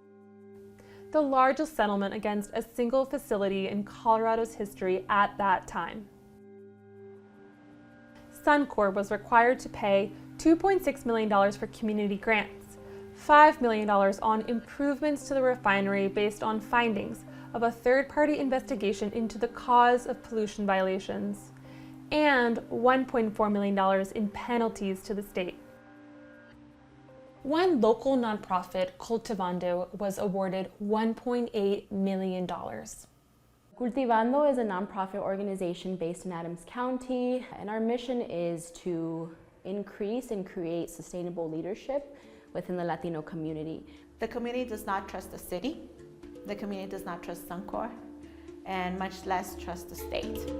the largest settlement against a single facility in Colorado's history at that time. Suncor was required to pay $2.6 million for community grants, $5 million on improvements to the refinery based on findings of a third-party investigation into the cause of pollution violations, and $1.4 million in penalties to the state. One local nonprofit, Cultivando, was awarded $1.8 million. Cultivando is a nonprofit organization based in Adams County, and our mission is to increase and create sustainable leadership within the Latino community. The community does not trust the city, the community does not trust Suncor, and much less trust the state.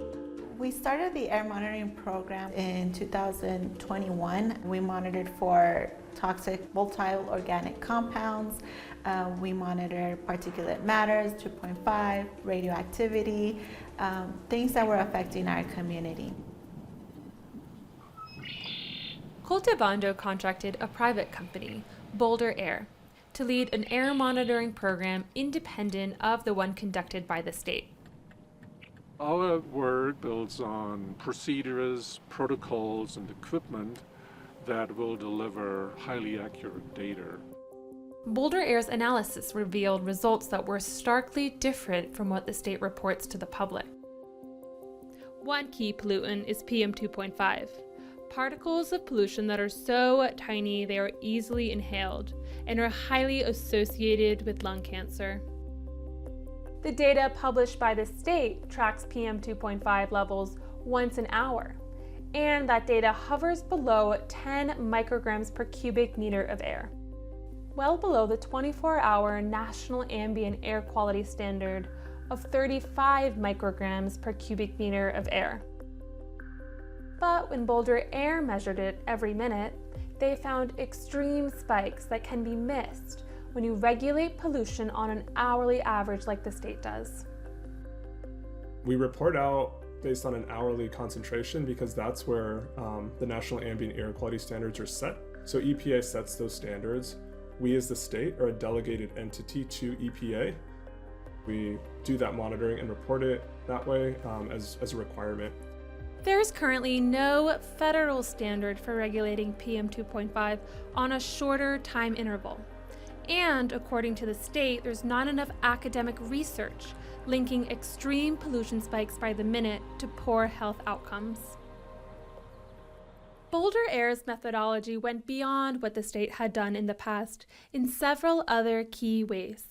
We started the air monitoring program in 2021. We monitored for toxic volatile organic compounds. We monitored particulate matters, 2.5, radioactivity, things that were affecting our community. Cultivando contracted a private company, Boulder Air, to lead an air monitoring program independent of the one conducted by the state. Our work builds on procedures, protocols, and equipment that will deliver highly accurate data. Boulder Air's analysis revealed results that were starkly different from what the state reports to the public. One key pollutant is PM 2.5, particles of pollution that are so tiny they are easily inhaled and are highly associated with lung cancer. The data published by the state tracks PM 2.5 levels once an hour, and that data hovers below 10 micrograms per cubic meter of air, well below the 24-hour national ambient air quality standard of 35 micrograms per cubic meter of air. But when Boulder Air measured it every minute, they found extreme spikes that can be missed when you regulate pollution on an hourly average like the state does. We report out based on an hourly concentration because that's where the national ambient air quality standards are set. So EPA sets those standards. We as the state are a delegated entity to EPA. We do that monitoring and report it that way as a requirement. There is currently no federal standard for regulating PM 2.5 on a shorter time interval. And according to the state, there's not enough academic research linking extreme pollution spikes by the minute to poor health outcomes. Boulder Air's methodology went beyond what the state had done in the past in several other key ways.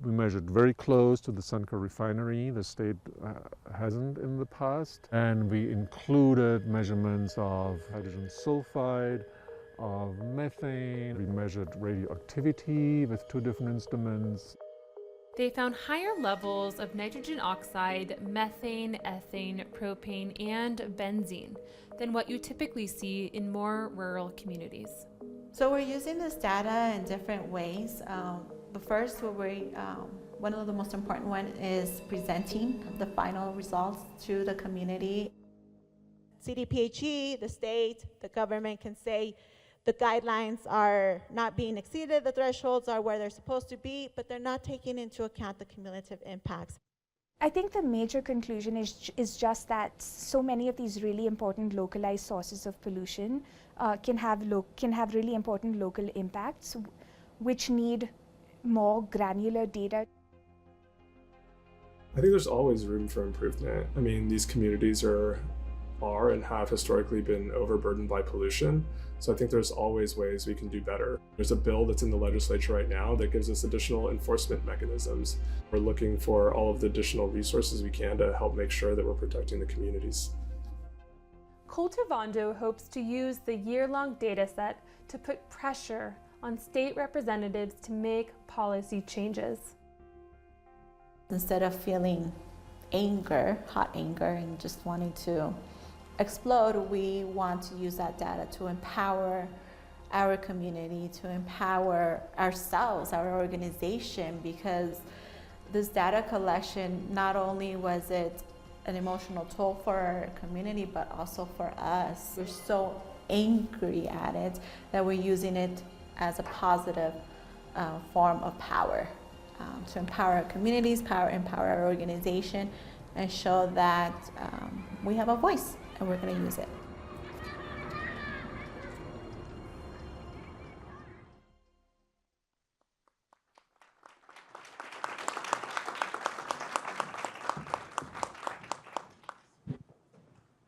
We measured very close to the Suncor refinery. The state hasn't in the past. And we included measurements of hydrogen sulfide, of methane. We measured radioactivity with 2 different instruments. They found higher levels of nitrogen oxide, methane, ethane, propane, and benzene than what you typically see in more rural communities. So we're using this data in different ways. But first, one of the most important one is presenting the final results to the community. CDPHE, the state, the government can say the guidelines are not being exceeded, the thresholds are where they're supposed to be, but they're not taking into account the cumulative impacts. I think the major conclusion is just that so many of these really important localized sources of pollution can have really important local impacts, which need more granular data. I think there's always room for improvement. I mean, these communities are and have historically been overburdened by pollution. So I think there's always ways we can do better. There's a bill that's in the legislature right now that gives us additional enforcement mechanisms. We're looking for all of the additional resources we can to help make sure that we're protecting the communities. Cultivando hopes to use the year-long data set to put pressure on state representatives to make policy changes. Instead of feeling anger, hot anger, and just wanting to explode, we want to use that data to empower our community, to empower ourselves, our organization, because this data collection, not only was it an emotional toll for our community, but also for us. We're so angry at it that we're using it as a positive form of power to empower our communities, empower our organization, and show that we have a voice and we're going to use it.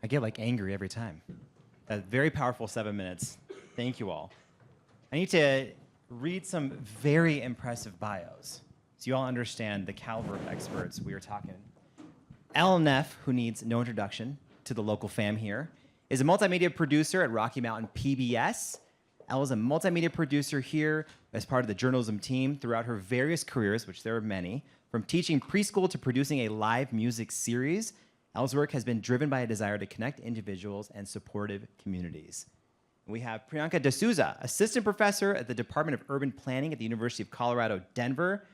I get like angry every time. A very powerful 7 minutes. Thank you all. I need to read some very impressive bios so you all understand the caliber of experts we are talking. Elle Naef, who needs no introduction to the local fam here, is a multimedia producer at Rocky Mountain PBS. Elle is a multimedia producer here as part of the journalism team throughout her various careers, which there are many, from teaching preschool to producing a live music series. Elle's work has been driven by a desire to connect individuals and supportive communities. We have Priyanka D'Souza, assistant professor at the Department of Urban Planning at the University of Colorado, Denver.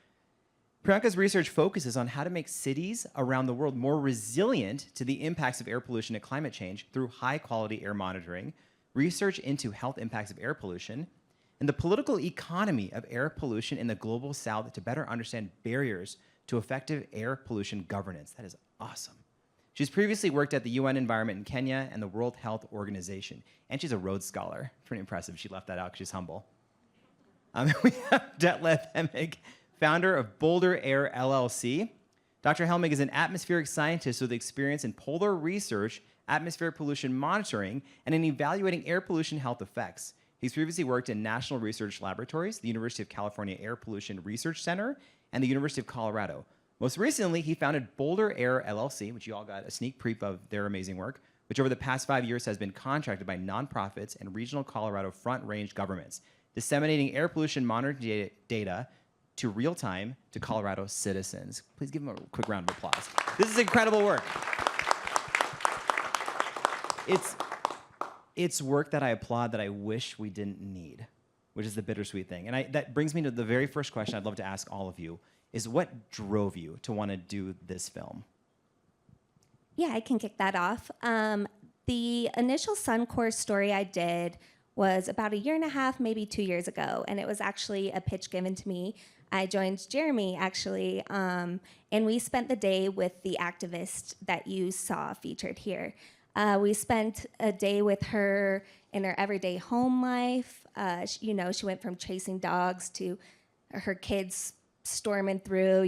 Priyanka's research focuses on how to make cities around the world more resilient to the impacts of air pollution and climate change through high-quality air monitoring, research into health impacts of air pollution, and the political economy of air pollution in the global south to better understand barriers to effective air pollution governance. That is awesome. She's previously worked at the UN Environment in Kenya and the World Health Organization, and she's a Rhodes Scholar. Pretty impressive. She left that out because she's humble. We have Detlef Hemmig, founder of Boulder Air LLC. Dr. Hemmig is an atmospheric scientist with experience in polar research, atmospheric pollution monitoring, and in evaluating air pollution health effects. He's previously worked in national research laboratories, the University of California Air Pollution Research Center, and the University of Colorado. Most recently, he founded Boulder Air LLC, which you all got a sneak peek of their amazing work, which over the past 5 years has been contracted by nonprofits and regional Colorado Front Range governments, disseminating air pollution monitoring data to real time to Colorado citizens. Please give him a quick round of applause. This is incredible work. It's work that I applaud that I wish we didn't need, which is the bittersweet thing. And that brings me to the very first question I'd love to ask all of you, is what drove you to want to do this film? Yeah, I can kick that off. The initial Suncor story I did was about 1.5 years, maybe 2 years ago, and it was actually a pitch given to me. I joined Jeremy, actually, and we spent the day with the activist that you saw featured here. We spent a day with her in her everyday home life. She went from chasing dogs to her kids storming through,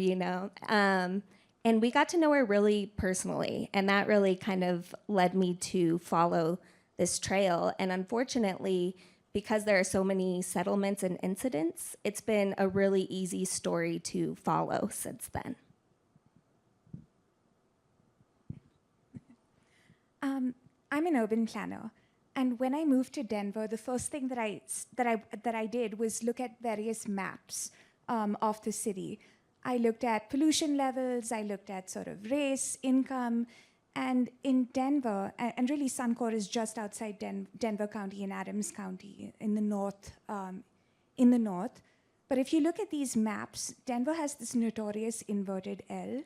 and we got to know her really personally, and that really kind of led me to follow this trail. And unfortunately, because there are so many settlements and incidents, it's been a really easy story to follow since then. I'm an urban planner, and when I moved to Denver, the first thing that I did was look at various maps of the city. I looked at pollution levels, I looked at sort of race, income, and in Denver, and really Suncor is just outside Denver County and Adams County in the north. But if you look at these maps, Denver has this notorious inverted L,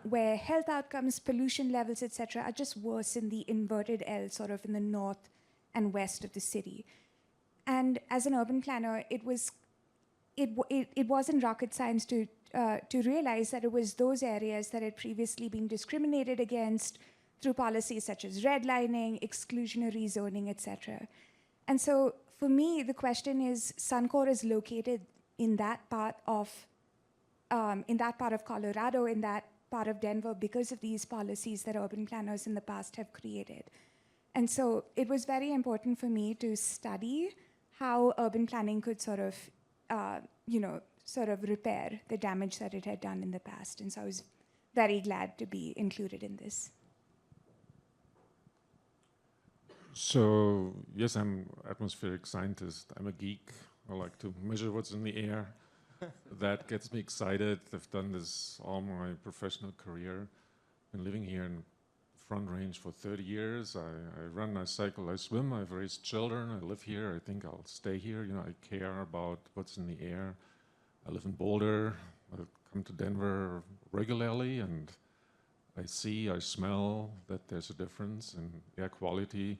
where health outcomes, pollution levels, etc., are just worse in the inverted L, sort of in the north and west of the city. And as an urban planner, it wasn't rocket science to realize that it was those areas that had previously been discriminated against through policies such as redlining, exclusionary zoning, etc. And so, for me, the question is: Suncor is located in that part of Colorado, in that part of Denver, because of these policies that urban planners in the past have created. And so, it was very important for me to study how urban planning could sort of repair the damage that it had done in the past. And so I was very glad to be included in this. So, yes, I'm an atmospheric scientist. I'm a geek. I like to measure what's in the air. That gets me excited. I've done this all my professional career. Been living here in Front Range for 30 years. I run, I cycle, I swim. I've raised children. I live here. I think I'll stay here. I care about what's in the air. I live in Boulder. I come to Denver regularly, and I see, I smell that there's a difference in air quality.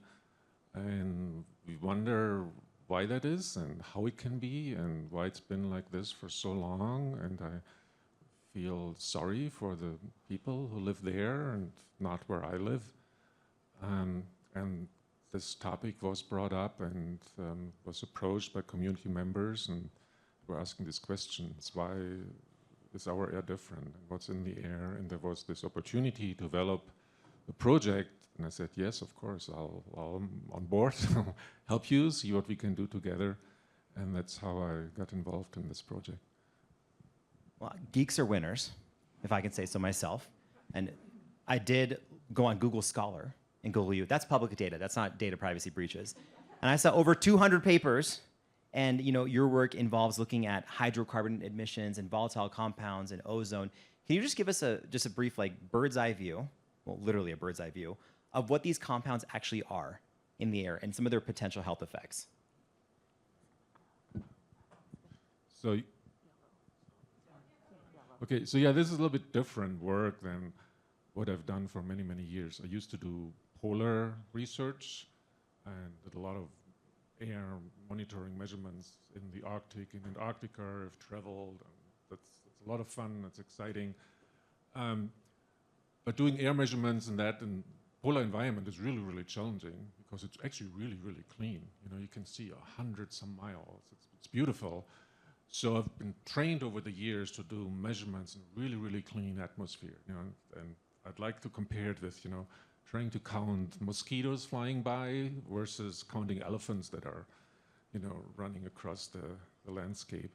And we wonder why that is and how it can be and why it's been like this for so long. And I feel sorry for the people who live there and not where I live. And this topic was brought up and was approached by community members, and we're asking these questions: why is our air different? What's in the air? And there was this opportunity to develop a project, and I said, yes, of course, I'll on board, I'll help you, see what we can do together. And that's how I got involved in this project. Well, geeks are winners, if I can say so myself. And I did go on Google Scholar and Google you. That's public data. That's not data privacy breaches. And I saw over 200 papers. And your work involves looking at hydrocarbon emissions and volatile compounds and ozone. Can you just give us just a brief, bird's eye view, well, literally a bird's eye view, of what these compounds actually are in the air and some of their potential health effects? So, okay, so yeah, this is a little bit different work than what I've done for many, many years. I used to do polar research. and did a lot of air monitoring measurements in the Arctic, in Antarctica. I've traveled, and that's a lot of fun. It's exciting. But doing air measurements in that and polar environment is really, really challenging because it's actually really, really clean. You know, you can see 100 some miles. It's beautiful. So I've been trained over the years to do measurements in really, really clean atmosphere. You know, and I'd like to compare it with, you know, trying to count mosquitoes flying by versus counting elephants that are, you know, running across the landscape.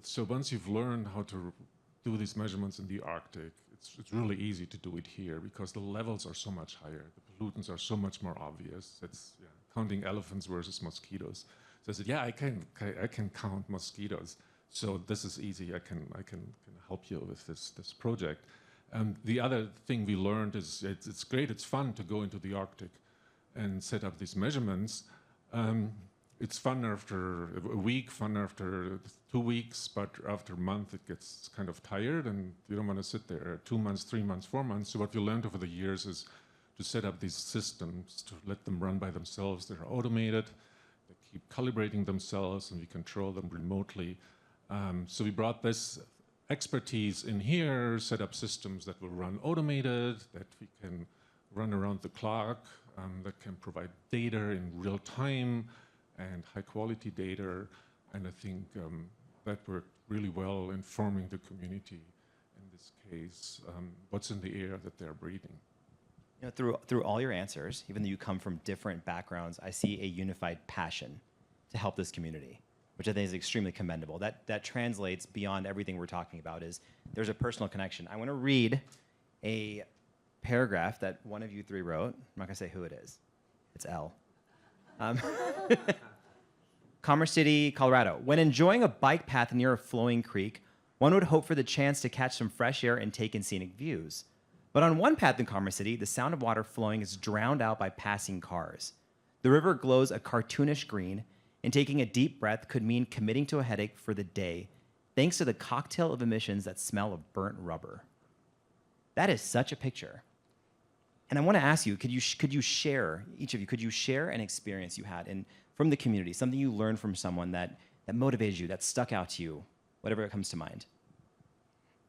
So once you've learned how to do these measurements in the Arctic, it's really easy to do it here because the levels are so much higher. The pollutants are so much more obvious. It's counting elephants versus mosquitoes. So I said, yeah, I can count mosquitoes. So this is easy. I can help you with this project. The other thing we learned is it's great. It's fun to go into the Arctic and set up these measurements. It's fun after a week, fun after 2 weeks, but after a month it gets kind of tired and you don't want to sit there 2 months, 3 months, 4 months. So what we learned over the years is to set up these systems, to let them run by themselves. They're automated, they keep calibrating themselves, and we control them remotely. So we brought this expertise in here, set up systems that will run automated, that we can run around the clock, that can provide data in real time, and high-quality data, and I think that worked really well in forming the community in this case, what's in the air that they're breathing. You know, through all your answers, even though you come from different backgrounds, I see a unified passion to help this community, which I think is extremely commendable. That translates beyond everything we're talking about. Is there's a personal connection. I want to read a paragraph that one of you three wrote. I'm not going to say who it is. It's Elle. Commerce City, Colorado. When enjoying a bike path near a flowing creek, one would hope for the chance to catch some fresh air and take in scenic views. But on one path in Commerce City, the sound of water flowing is drowned out by passing cars. The river glows a cartoonish green, and taking a deep breath could mean committing to a headache for the day, thanks to the cocktail of emissions that smell of burnt rubber. That is such a picture. And I want to ask you, could you share, each of you, could you share an experience you had from the community, something you learned from someone that motivated you, that stuck out to you, whatever comes to mind?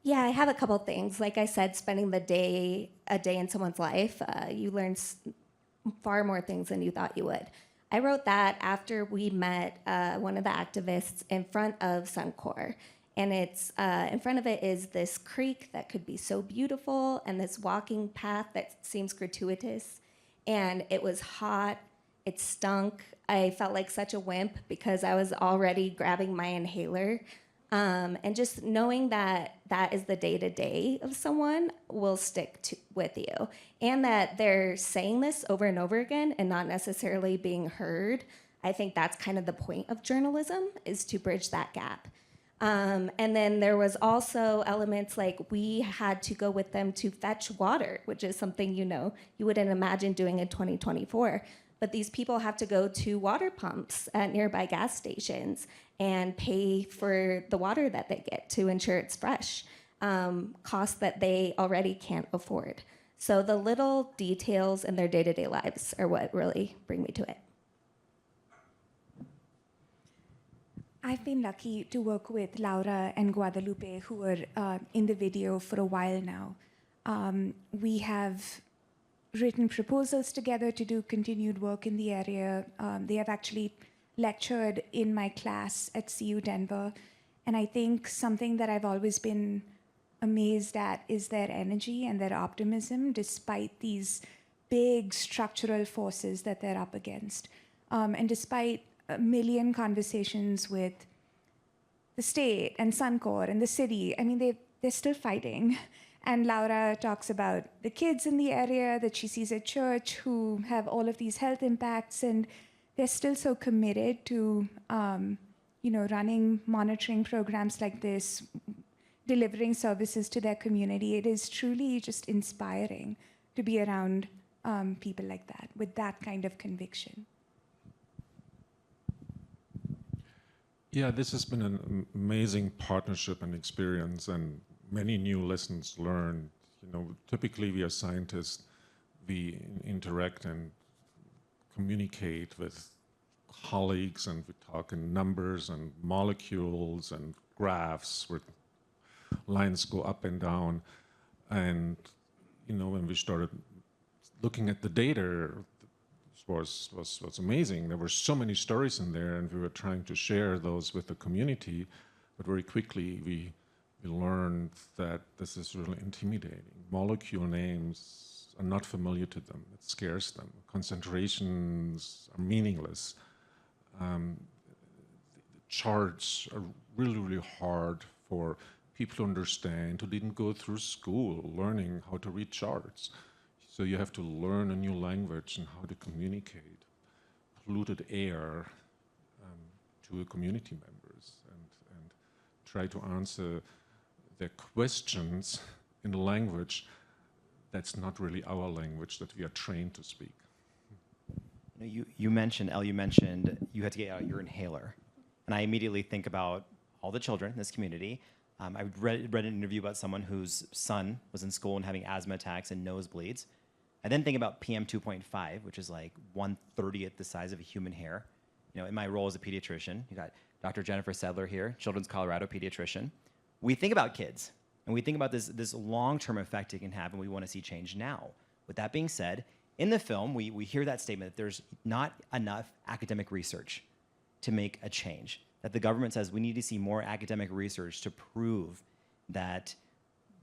Yeah, I have a couple things. Like I said, spending a day in someone's life, you learn far more things than you thought you would. I wrote that after we met one of the activists in front of Suncor. And it's in front of it is this creek that could be so beautiful and this walking path that seems gratuitous. And it was hot, it stunk. I felt like such a wimp because I was already grabbing my inhaler. And just knowing that that is the day-to-day of someone will stick with you. And that they're saying this over and over again and not necessarily being heard. I think that's kind of the point of journalism, is to bridge that gap. And then there was also elements like we had to go with them to fetch water, which is something, you know, you wouldn't imagine doing in 2024. But these people have to go to water pumps at nearby gas stations and pay for the water that they get to ensure it's fresh, costs that they already can't afford. So the little details in their day-to-day lives are what really bring me to it. I've been lucky to work with Laura and Guadalupe, who were in the video for a while now. We have written proposals together to do continued work in the area. They have actually lectured in my class at CU Denver. And I think something that I've always been amazed at is their energy and their optimism, despite these big structural forces that they're up against. And despite a million conversations with the state and Suncor and the city, I mean, they're still fighting. And Laura talks about the kids in the area that she sees at church who have all of these health impacts, and they're still so committed to, running monitoring programs like this, delivering services to their community. It is truly just inspiring to be around people like that, with that kind of conviction. Yeah, this has been an amazing partnership and experience, and many new lessons learned. You know, typically we as scientists, we interact and communicate with colleagues, and we talk in numbers and molecules and graphs where lines go up and down. And, when we started looking at the data, was amazing. There were so many stories in there, and we were trying to share those with the community, but very quickly we learned that this is really intimidating. Molecule names are not familiar to them. It scares them. Concentrations are meaningless. The charts are really, really hard for people to understand who didn't go through school learning how to read charts. So you have to learn a new language and how to communicate polluted air to community members and try to answer their questions in a language that's not really our language that we are trained to speak. You mentioned, Elle, you had to get out your inhaler. And I immediately think about all the children in this community. I read an interview about someone whose son was in school and having asthma attacks and nosebleeds. I then think about PM 2.5, which is like 1/30th the size of a human hair. In my role as a pediatrician, you got Dr. Jennifer Sedler here, Children's Colorado pediatrician. We think about kids, and we think about this long-term effect it can have, and we want to see change now. With that being said, in the film, we hear that statement that there's not enough academic research to make a change, that the government says we need to see more academic research to prove that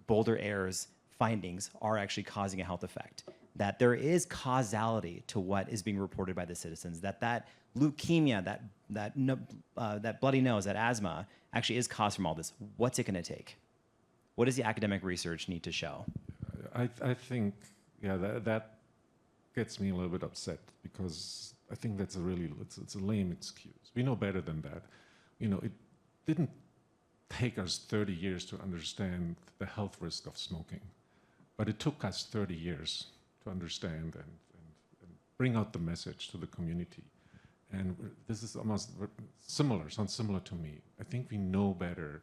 Boulder Air's findings are actually causing a health effect, that there is causality to what is being reported by the citizens, that leukemia, that bloody nose, that asthma actually is caused from all this. What's it going to take? What does the academic research need to show? I think, that gets me a little bit upset, because I think that's it's a lame excuse. We know better than that. It didn't take us 30 years to understand the health risk of smoking, but it took us 30 years to understand and bring out the message to the community. And this is almost similar, sounds similar to me. I think we know better,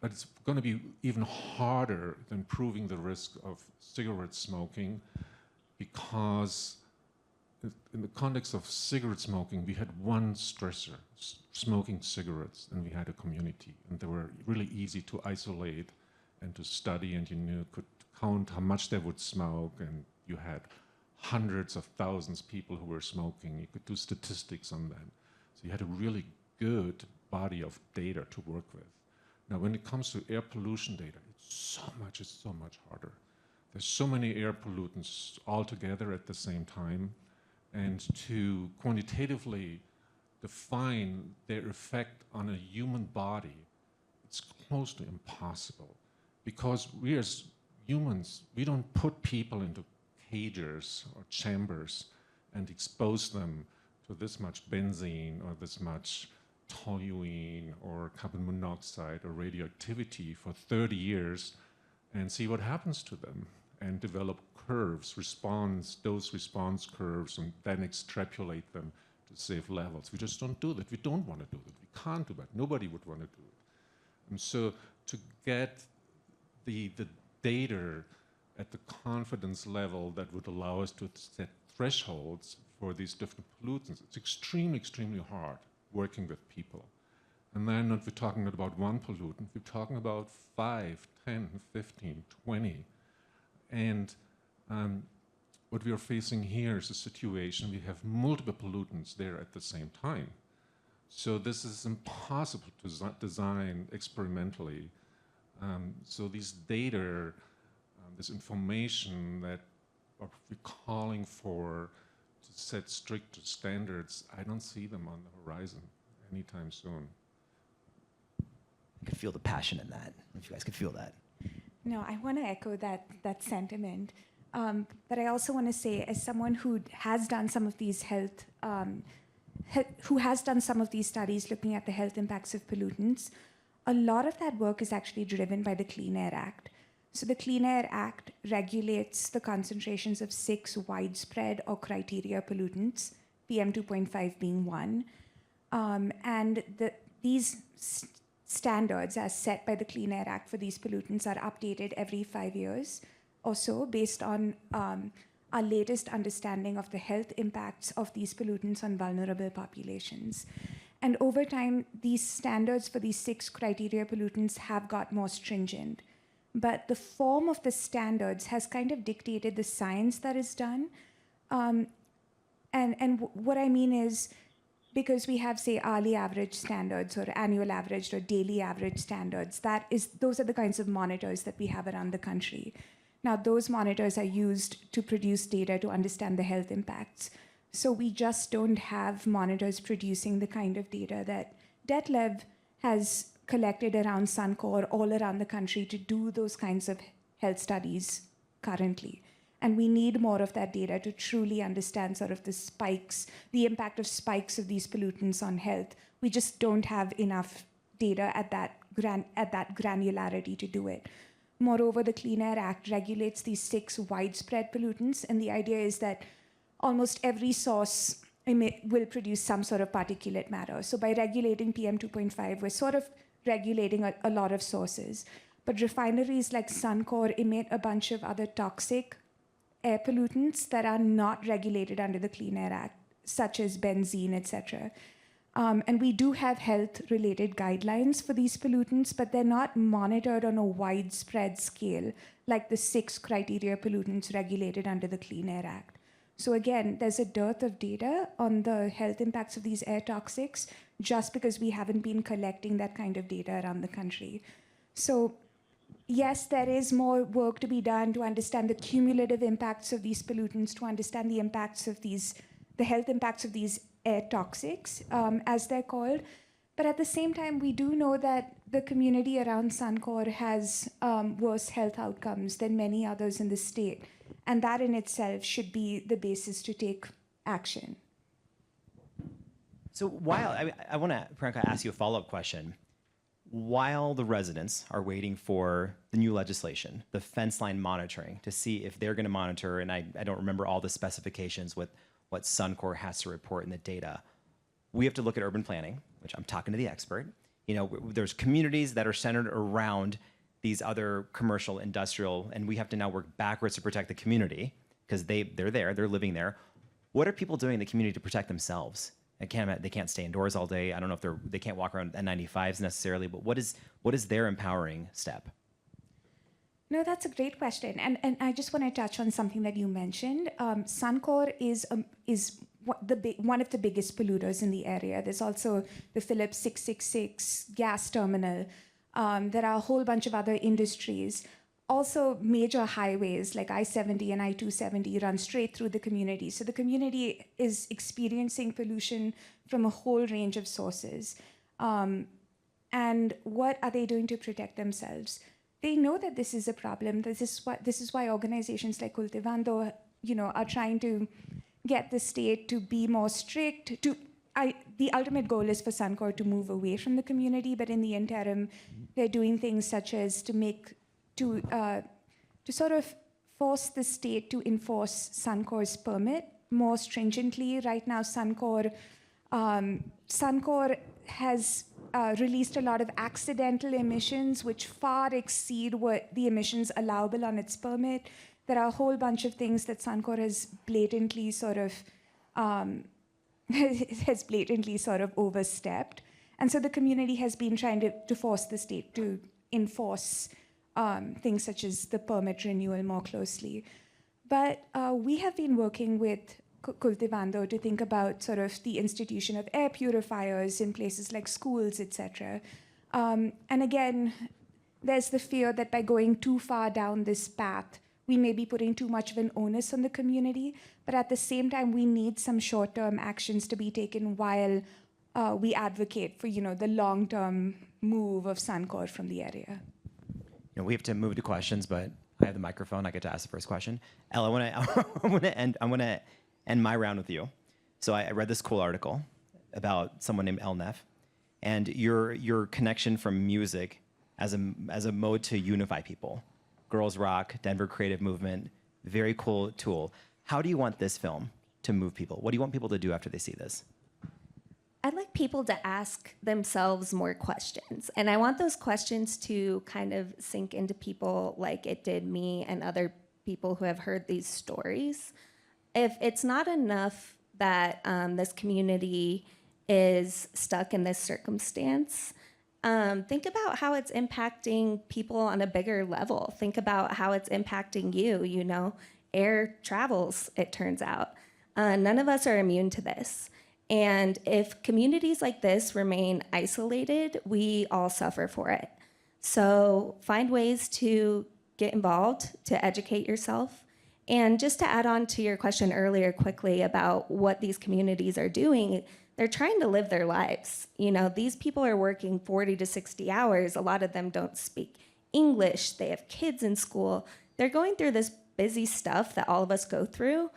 but it's going to be even harder than proving the risk of cigarette smoking, because in the context of cigarette smoking, we had one stressor, smoking cigarettes, and we had a community. And they were really easy to isolate and to study, and you could count how much they would smoke, and you had hundreds of thousands of people who were smoking. You could do statistics on them. So you had a really good body of data to work with. Now, when it comes to air pollution data, it's so much harder. There's so many air pollutants all together at the same time, and to quantitatively define their effect on a human body, it's close to impossible, because we as humans, we don't put people into cages or chambers and expose them to this much benzene or this much toluene or carbon monoxide or radioactivity for 30 years and see what happens to them, and develop curves, dose response curves, and then extrapolate them to safe levels. We just don't do that. We don't want to do that. We can't do that. Nobody would want to do it. And so to get the data at the confidence level that would allow us to set thresholds for these different pollutants, it's extremely hard working with people. And then not we're talking about one pollutant, we're talking about 5, 10, 15, 20. And what we are facing here is a situation, we have multiple pollutants there at the same time. So this is impossible to design experimentally. So these data, this information that we're calling for to set strict standards, I don't see them on the horizon anytime soon. I could feel the passion in that, if you guys could feel that. No, I want to echo that sentiment. But I also want to say, as someone who has done some of these studies looking at the health impacts of pollutants, a lot of that work is actually driven by the Clean Air Act. So the Clean Air Act regulates the concentrations of 6 widespread or criteria pollutants, PM 2.5 being one. And these standards as set by the Clean Air Act for these pollutants are updated every 5 years or so based on our latest understanding of the health impacts of these pollutants on vulnerable populations. And over time, these standards for these 6 criteria pollutants have got more stringent. But the form of the standards has kind of dictated the science that is done. What I mean is, because we have, say, hourly average standards or annual average or daily average standards, those are the kinds of monitors that we have around the country. Now, those monitors are used to produce data to understand the health impacts. So we just don't have monitors producing the kind of data that Detlef has collected around Suncor all around the country to do those kinds of health studies currently. And we need more of that data to truly understand sort of the spikes, the impact of spikes of these pollutants on health. We just don't have enough data at that granularity to do it. Moreover, the Clean Air Act regulates these 6 widespread pollutants, and the idea is that almost every source will produce some sort of particulate matter. So by regulating PM 2.5, we're sort of regulating a lot of sources. But refineries like Suncor emit a bunch of other toxic air pollutants that are not regulated under the Clean Air Act, such as benzene, etc. And we do have health-related guidelines for these pollutants, but they're not monitored on a widespread scale like the 6 criteria pollutants regulated under the Clean Air Act. So again, there's a dearth of data on the health impacts of these air toxics just because we haven't been collecting that kind of data around the country. So yes, there is more work to be done to understand the cumulative impacts of these pollutants, to understand the impacts of the health impacts of these air toxics, as they're called. But at the same time, we do know that the community around Suncor has worse health outcomes than many others in the state. And that in itself should be the basis to take action. So I want to, Priyanka, ask you a follow-up question. While the residents are waiting for the new legislation, the fence line monitoring, to see if they're going to monitor, and I don't remember all the specifications with what Suncor has to report in the data, we have to look at urban planning, which I'm talking to the expert. You know, there's communities that are centered around these other commercial, industrial, and we have to now work backwards to protect the community because they're there, they're living there. What are people doing in the community to protect themselves? They can't stay indoors all day. I don't know if they can't walk around N95s necessarily, but what is their empowering step? No, that's a great question. And I just want to touch on something that you mentioned. Suncor is one of the biggest polluters in the area. There's also the Phillips 666 gas terminal. There are a whole bunch of other industries. Also, major highways like I-70 and I-270 run straight through the community. So the community is experiencing pollution from a whole range of sources. And what are they doing to protect themselves? They know that this is a problem. This is why organizations like Cultivando, are trying to get the state to be more strict. The ultimate goal is for Suncor to move away from the community, but in the interim, they're doing things such as to sort of force the state to enforce Suncor's permit more stringently. Right now, Suncor has released a lot of accidental emissions, which far exceed what the emissions allowable on its permit. There are a whole bunch of things that Suncor has blatantly sort of overstepped. And so the community has been trying to force the state to enforce things such as the permit renewal more closely. But we have been working with Cultivando to think about sort of the institution of air purifiers in places like schools, etc. And again, there's the fear that by going too far down this path, we may be putting too much of an onus on the community. But at the same time, we need some short-term actions to be taken while we advocate for, the long-term move of Suncor from the area. We have to move to questions, but I have the microphone. I get to ask the first question. Elle, I want to end my round with you. So I read this cool article about someone named Elle Naef, and your connection from music as a mode to unify people. Girls Rock, Denver Creative Movement, very cool tool. How do you want this film to move people? What do you want people to do after they see this? I'd like people to ask themselves more questions. And I want those questions to kind of sink into people like it did me and other people who have heard these stories. If it's not enough that this community is stuck in this circumstance, think about how it's impacting people on a bigger level. Think about how it's impacting you. You know, air travels, it turns out. None of us are immune to this. And if communities like this remain isolated, we all suffer for it. So find ways to get involved, to educate yourself. And just to add on to your question earlier quickly about what these communities are doing, they're trying to live their lives. You know, these people are working 40 to 60 hours. A lot of them don't speak English. They have kids in school. They're going through this busy stuff that all of us go through.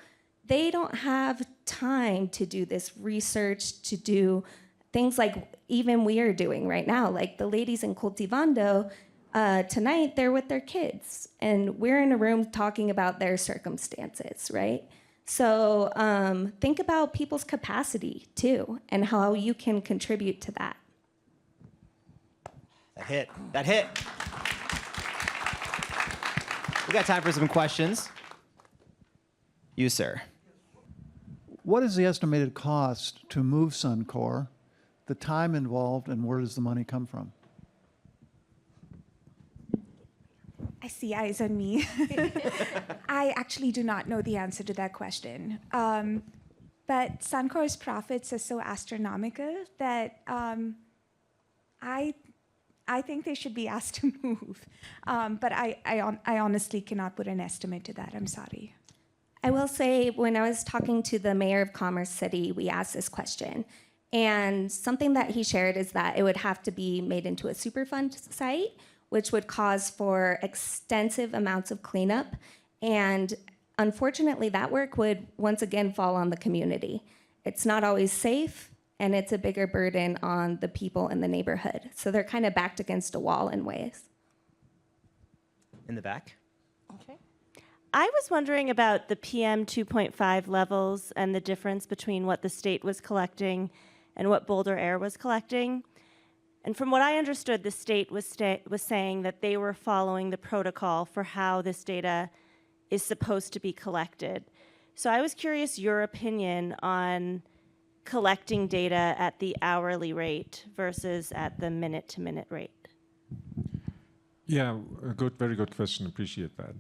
They don't have time to do this research, to do things like even we are doing right now. Like the ladies in Cultivando, tonight they're with their kids, and we're in a room talking about their circumstances, right? So think about people's capacity too, and how you can contribute to that. That hit. We got time for some questions. You, sir. What is the estimated cost to move Suncor, the time involved, and where does the money come from? I see eyes on me. I actually do not know the answer to that question. But Suncor's profits are so astronomical that I think they should be asked to move. But I honestly cannot put an estimate to that. I'm sorry. I will say, when I was talking to the mayor of Commerce City, we asked this question. And something that he shared is that it would have to be made into a Superfund site, which would cause for extensive amounts of cleanup. And unfortunately, that work would once again fall on the community. It's not always safe, and it's a bigger burden on the people in the neighborhood. So they're kind of backed against a wall in ways. In the back. Okay. I was wondering about the PM 2.5 levels and the difference between what the state was collecting and what Boulder Air was collecting. And from what I understood, the state was saying that they were following the protocol for how this data is supposed to be collected. So I was curious your opinion on collecting data at the hourly rate versus at the minute-to-minute rate. Yeah, very good question. Appreciate that.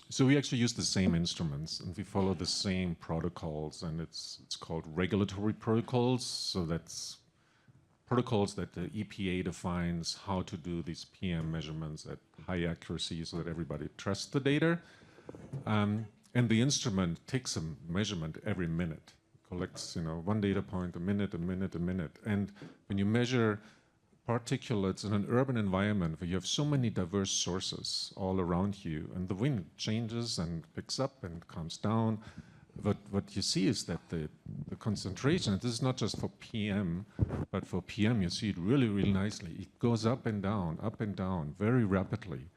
So we actually use the same instruments, and we follow the same protocols, and it's called regulatory protocols. So that's protocols that the EPA defines how to do these PM measurements at high accuracy so that everybody trusts the data. And the instrument takes a measurement every minute. It collects, one data point a minute, a minute, a minute. And when you measure particulates in an urban environment where you have so many diverse sources all around you, and the wind changes and picks up and comes down, what you see is that the concentration, and this is not just for PM, but for PM you see it really, really nicely. It goes up and down very rapidly.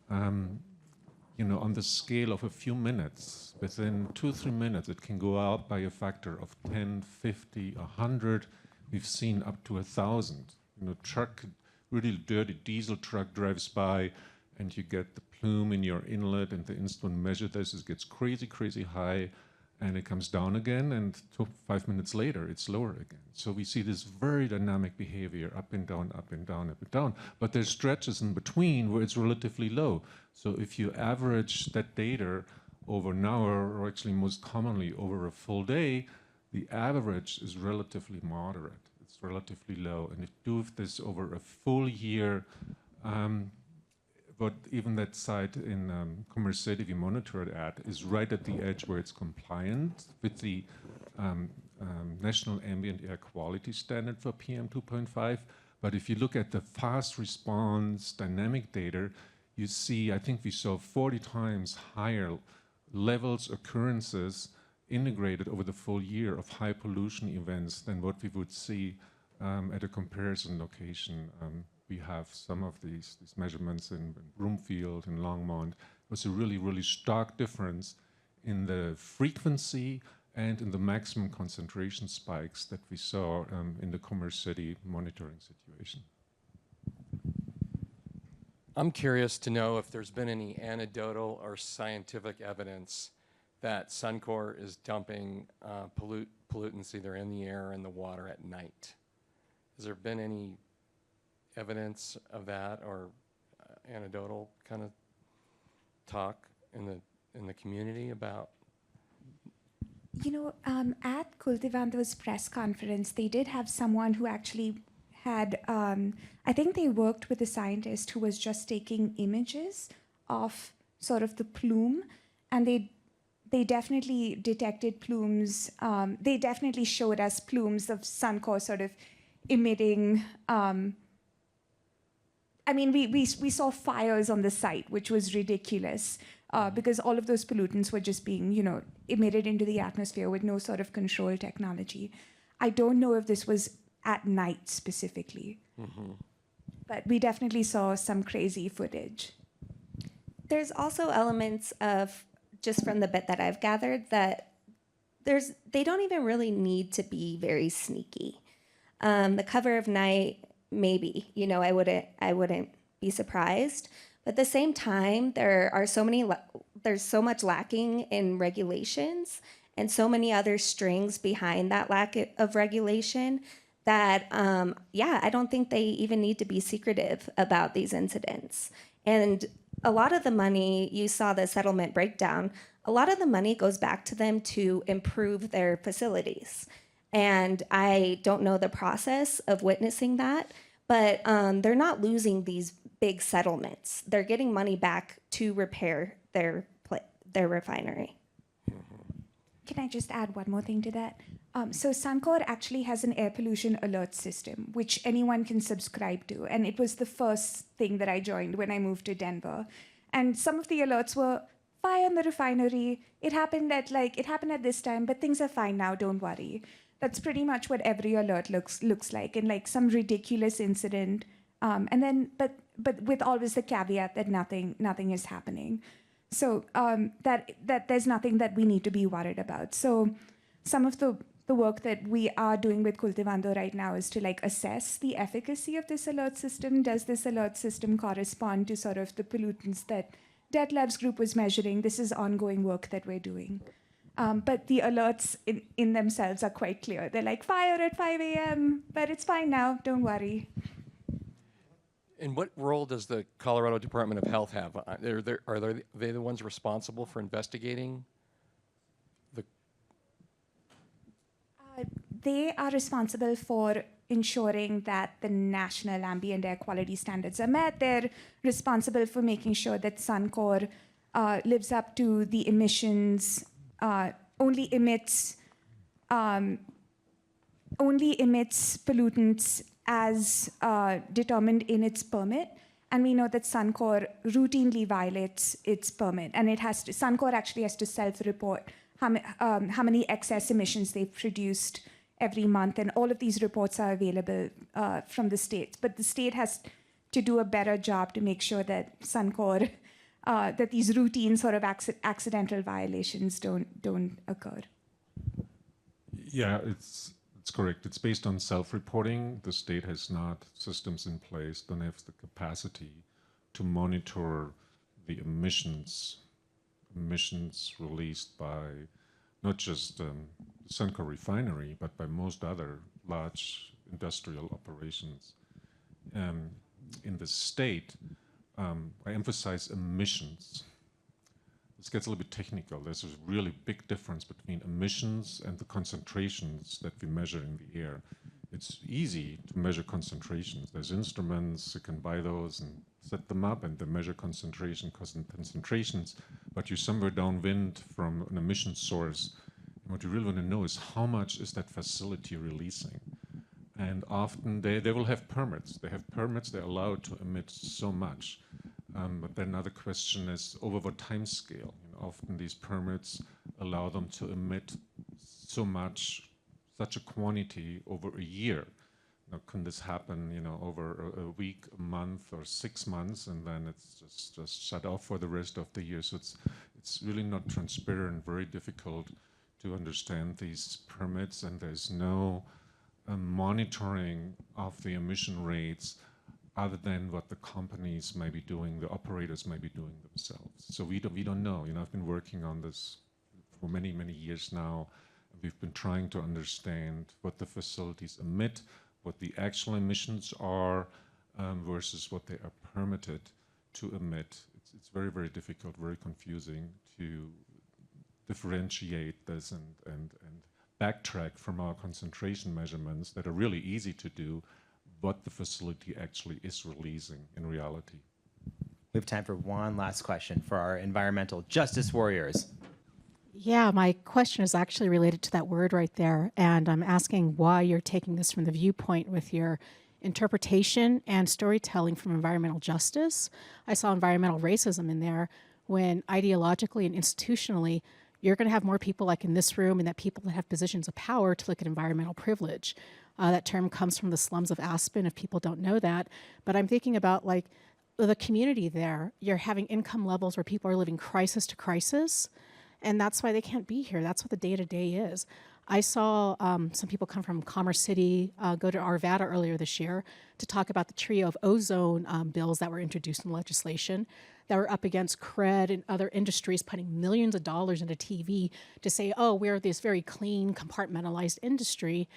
On the scale of a few minutes, within 2-3 minutes, it can go out by a factor of 10, 50, 100. We've seen up to 1,000. Really dirty diesel truck drives by, and you get the plume in your inlet, and the instrument measures this. It gets crazy, crazy high, and it comes down again, and 5 minutes later, it's lower again. So we see this very dynamic behavior, up and down, up and down, up and down. But there's stretches in between where it's relatively low. So if you average that data over an hour, or actually most commonly over a full day, the average is relatively moderate. It's relatively low. And if you do this over a full year, but even that site in Commerce City we monitor it at is right at the edge where it's compliant with the National Ambient Air Quality Standard for PM 2.5. But if you look at the fast response dynamic data, you see, I think we saw 40 times higher levels, occurrences integrated over the full year of high pollution events than what we would see at a comparison location. We have some of these measurements in Broomfield and Longmont. It was a really, really stark difference in the frequency and in the maximum concentration spikes that we saw in the Commerce City monitoring situation. I'm curious to know if there's been any anecdotal or scientific evidence that Suncor is dumping pollutants either in the air or in the water at night. Has there been any evidence of that or anecdotal kind of talk in the community about? You know, at Cultivando's press conference, they did have someone who actually had, I think they worked with a scientist who was just taking images of sort of the plume, and they definitely detected plumes. They definitely showed us plumes of Suncor sort of emitting. I mean, we saw fires on the site, which was ridiculous because all of those pollutants were just being, you know, emitted into the atmosphere with no sort of control technology. I don't know if this was at night specifically, but we definitely saw some crazy footage. There's also elements of, just from the bit that I've gathered, that they don't even really need to be very sneaky. The cover of night, maybe, you know, I wouldn't be surprised. But at the same time, there's so much lacking in regulations and so many other strings behind that lack of regulation that, I don't think they even need to be secretive about these incidents. And a lot of the money, you saw the settlement breakdown, a lot of the money goes back to them to improve their facilities. And I don't know the process of witnessing that, but they're not losing these big settlements. They're getting money back to repair their refinery. Can I just add one more thing to that? So Suncor actually has an air pollution alert system, which anyone can subscribe to. And it was the first thing that I joined when I moved to Denver. And some of the alerts were, fire in the refinery. It happened at this time, but things are fine now, don't worry. That's pretty much what every alert looks like, and like some ridiculous incident. And then, but with always the caveat that nothing is happening. So that there's nothing that we need to be worried about. So some of the work that we are doing with Cultivando right now is to like assess the efficacy of this alert system. Does this alert system correspond to sort of the pollutants that Detlev's group was measuring? This is ongoing work that we're doing. But the alerts in themselves are quite clear. They're like, fire at 5 a.m., but it's fine now, don't worry. And what role does the Colorado Department of Health have? Are they the ones responsible for investigating? They are responsible for ensuring that the national ambient air quality standards are met. They're responsible for making sure that Suncor lives up to the emissions, only emits pollutants as determined in its permit. And we know that Suncor routinely violates its permit, and Suncor actually has to self-report how many excess emissions they've produced every month, and all of these reports are available from the state. But the state has to do a better job to make sure that Suncor, that these routine sort of accidental violations don't occur. Yeah, it's correct. It's based on self-reporting. The state has not systems in place, don't have the capacity to monitor the emissions released by not just Suncor refinery, but by most other large industrial operations. In the state, I emphasize emissions. This gets a little bit technical. There's a really big difference between emissions and the concentrations that we measure in the air. It's easy to measure concentrations. There's instruments, you can buy those and set them up, and they measure concentrations, but you're somewhere downwind from an emission source. And what you really want to know is how much is that facility releasing? And often they will have permits. They have permits, they're allowed to emit so much. But then another question is over what time scale? Often these permits allow them to emit so much, such a quantity over a year. Now, can this happen, over a week, a month, or 6 months, and then it's just shut off for the rest of the year? So it's really not transparent, very difficult to understand these permits, and there's no monitoring of the emission rates other than what the companies may be doing, the operators may be doing themselves. So we don't know. I've been working on this for many, many years now. We've been trying to understand what the facilities emit, what the actual emissions are, versus what they are permitted to emit. It's very, very difficult, very confusing to differentiate this and backtrack from our concentration measurements that are really easy to do, what the facility actually is releasing in reality. We have time for one last question for our environmental justice warriors. Yeah, my question is actually related to that word right there. And I'm asking why you're taking this from the viewpoint with your interpretation and storytelling from environmental justice. I saw environmental racism in there when ideologically and institutionally, you're going to have more people like in this room and that people that have positions of power to look at environmental privilege. That term comes from the slums of Aspen, if people don't know that. But I'm thinking about like the community there. You're having income levels where people are living crisis to crisis. And that's why they can't be here. That's what the day-to-day is. I saw some people come from Commerce City go to Arvada earlier this year to talk about the trio of ozone bills that were introduced in legislation that were up against CRED and other industries putting millions of dollars into TV to say, oh, we're this very clean, compartmentalized industry.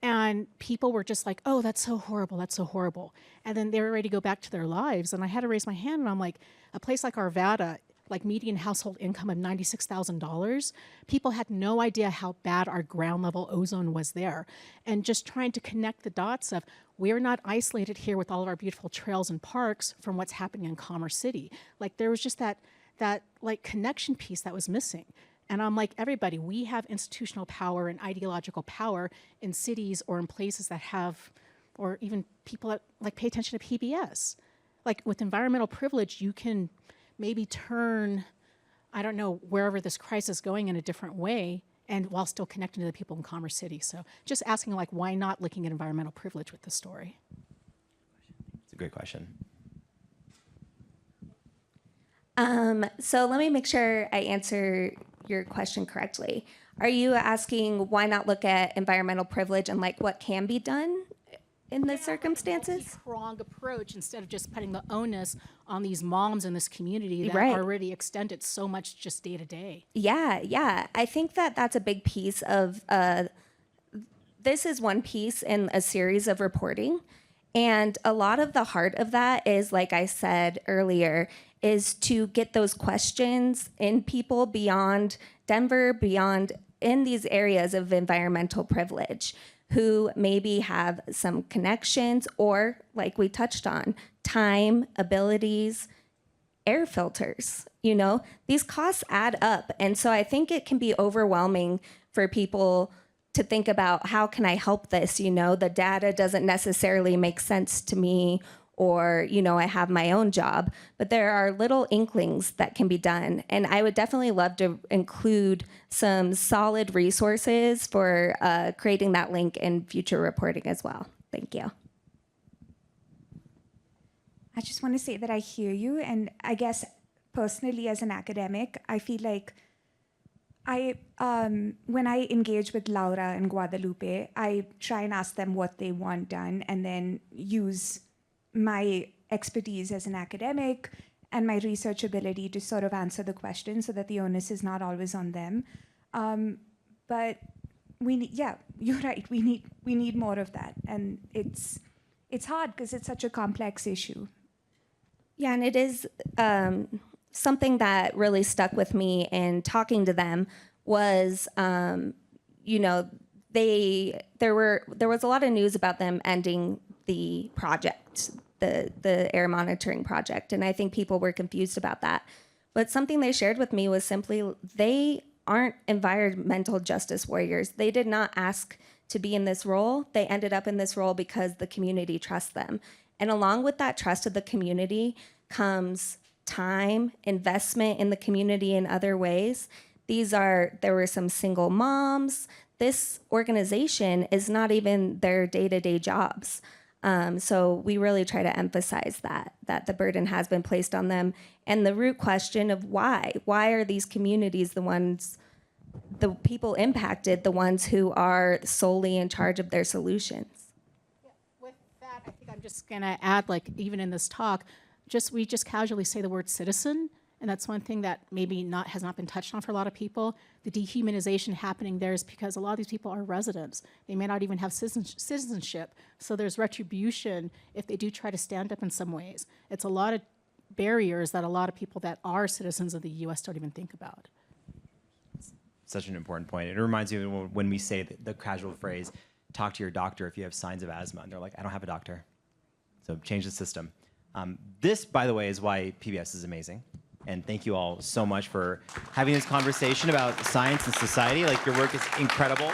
And people were just like, oh, that's so horrible, that's so horrible. And then they were ready to go back to their lives. And I had to raise my hand and I'm like, a place like Arvada, like median household income of $96,000, people had no idea how bad our ground level ozone was there. And just trying to connect the dots of, we're not isolated here with all of our beautiful trails and parks from what's happening in Commerce City. Like there was just that like connection piece that was missing. And I'm like, everybody, we have institutional power and ideological power in cities or in places that have, or even people that like pay attention to PBS. Like with environmental privilege, you can maybe turn, I don't know, wherever this crisis is going in a different way and while still connecting to the people in Commerce City. So just asking like, why not looking at environmental privilege with this story? It's a great question. So let me make sure I answer your question correctly. Are you asking why not look at environmental privilege and like what can be done in the circumstances? Prong approach instead of just putting the onus on these moms in this community that Right. already extended so much just day to day. Yeah. I think that that's a big piece of, this is one piece in a series of reporting. And a lot of the heart of that is, like I said earlier, is to get those questions in people beyond Denver, beyond in these areas of environmental privilege, who maybe have some connections or, like we touched on, time, abilities, air filters. These costs add up. And so I think it can be overwhelming for people to think about, how can I help this? The data doesn't necessarily make sense to me, or, I have my own job, but there are little inklings that can be done. And I would definitely love to include some solid resources for creating that link in future reporting as well. Thank you. I just want to say that I hear you, and I guess personally as an academic, I feel like when I engage with Laura and Guadalupe, I try and ask them what they want done and then use my expertise as an academic and my research ability to sort of answer the question so that the onus is not always on them. But you're right. We need more of that, and it's hard because it's such a complex issue. Yeah, and it is something that really stuck with me in talking to them was, there was a lot of news about them ending the project, the air monitoring project, and I think people were confused about that. But something they shared with me was simply they aren't environmental justice warriors. They did not ask to be in this role. They ended up in this role because the community trusts them. And along with that trust of the community comes time, investment in the community in other ways. There were some single moms. This organization is not even their day-to-day jobs. So we really try to emphasize that the burden has been placed on them. And the root question of why are these communities the people impacted, the ones who are solely in charge of their solutions? With that I think I'm just going to add, like, even in this talk, we just casually say the word citizen, and that's one thing that maybe has not been touched on for a lot of people. The dehumanization happening there is because a lot of these people are residents. They may not even have citizenship, so there's retribution if they do try to stand up in some ways. It's a lot of barriers that a lot of people that are citizens of the U.S. don't even think about. Such an important point. It reminds me of when we say the casual phrase, talk to your doctor if you have signs of asthma. And they're like, I don't have a doctor. So change the system. This, by the way, is why PBS is amazing. And thank you all so much for having this conversation about science and society. Like, your work is incredible.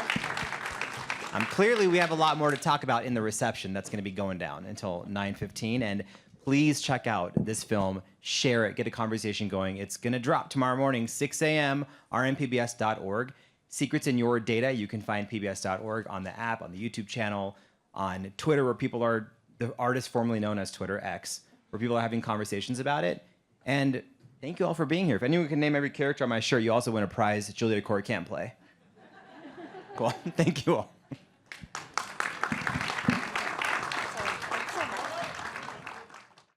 Clearly, we have a lot more to talk about in the reception that's going to be going down until 9:15. And please check out this film, share it, get a conversation going. It's going to drop tomorrow morning, 6 a.m., rmpbs.org. Secrets in Your Data, you can find pbs.org on the app, on the YouTube channel, on Twitter, where people are, the artist formerly known as Twitter X, where people are having conversations about it. And thank you all for being here. If anyone can name every character on my shirt, you also win a prize Julia Court can't play. Cool. Thank you all.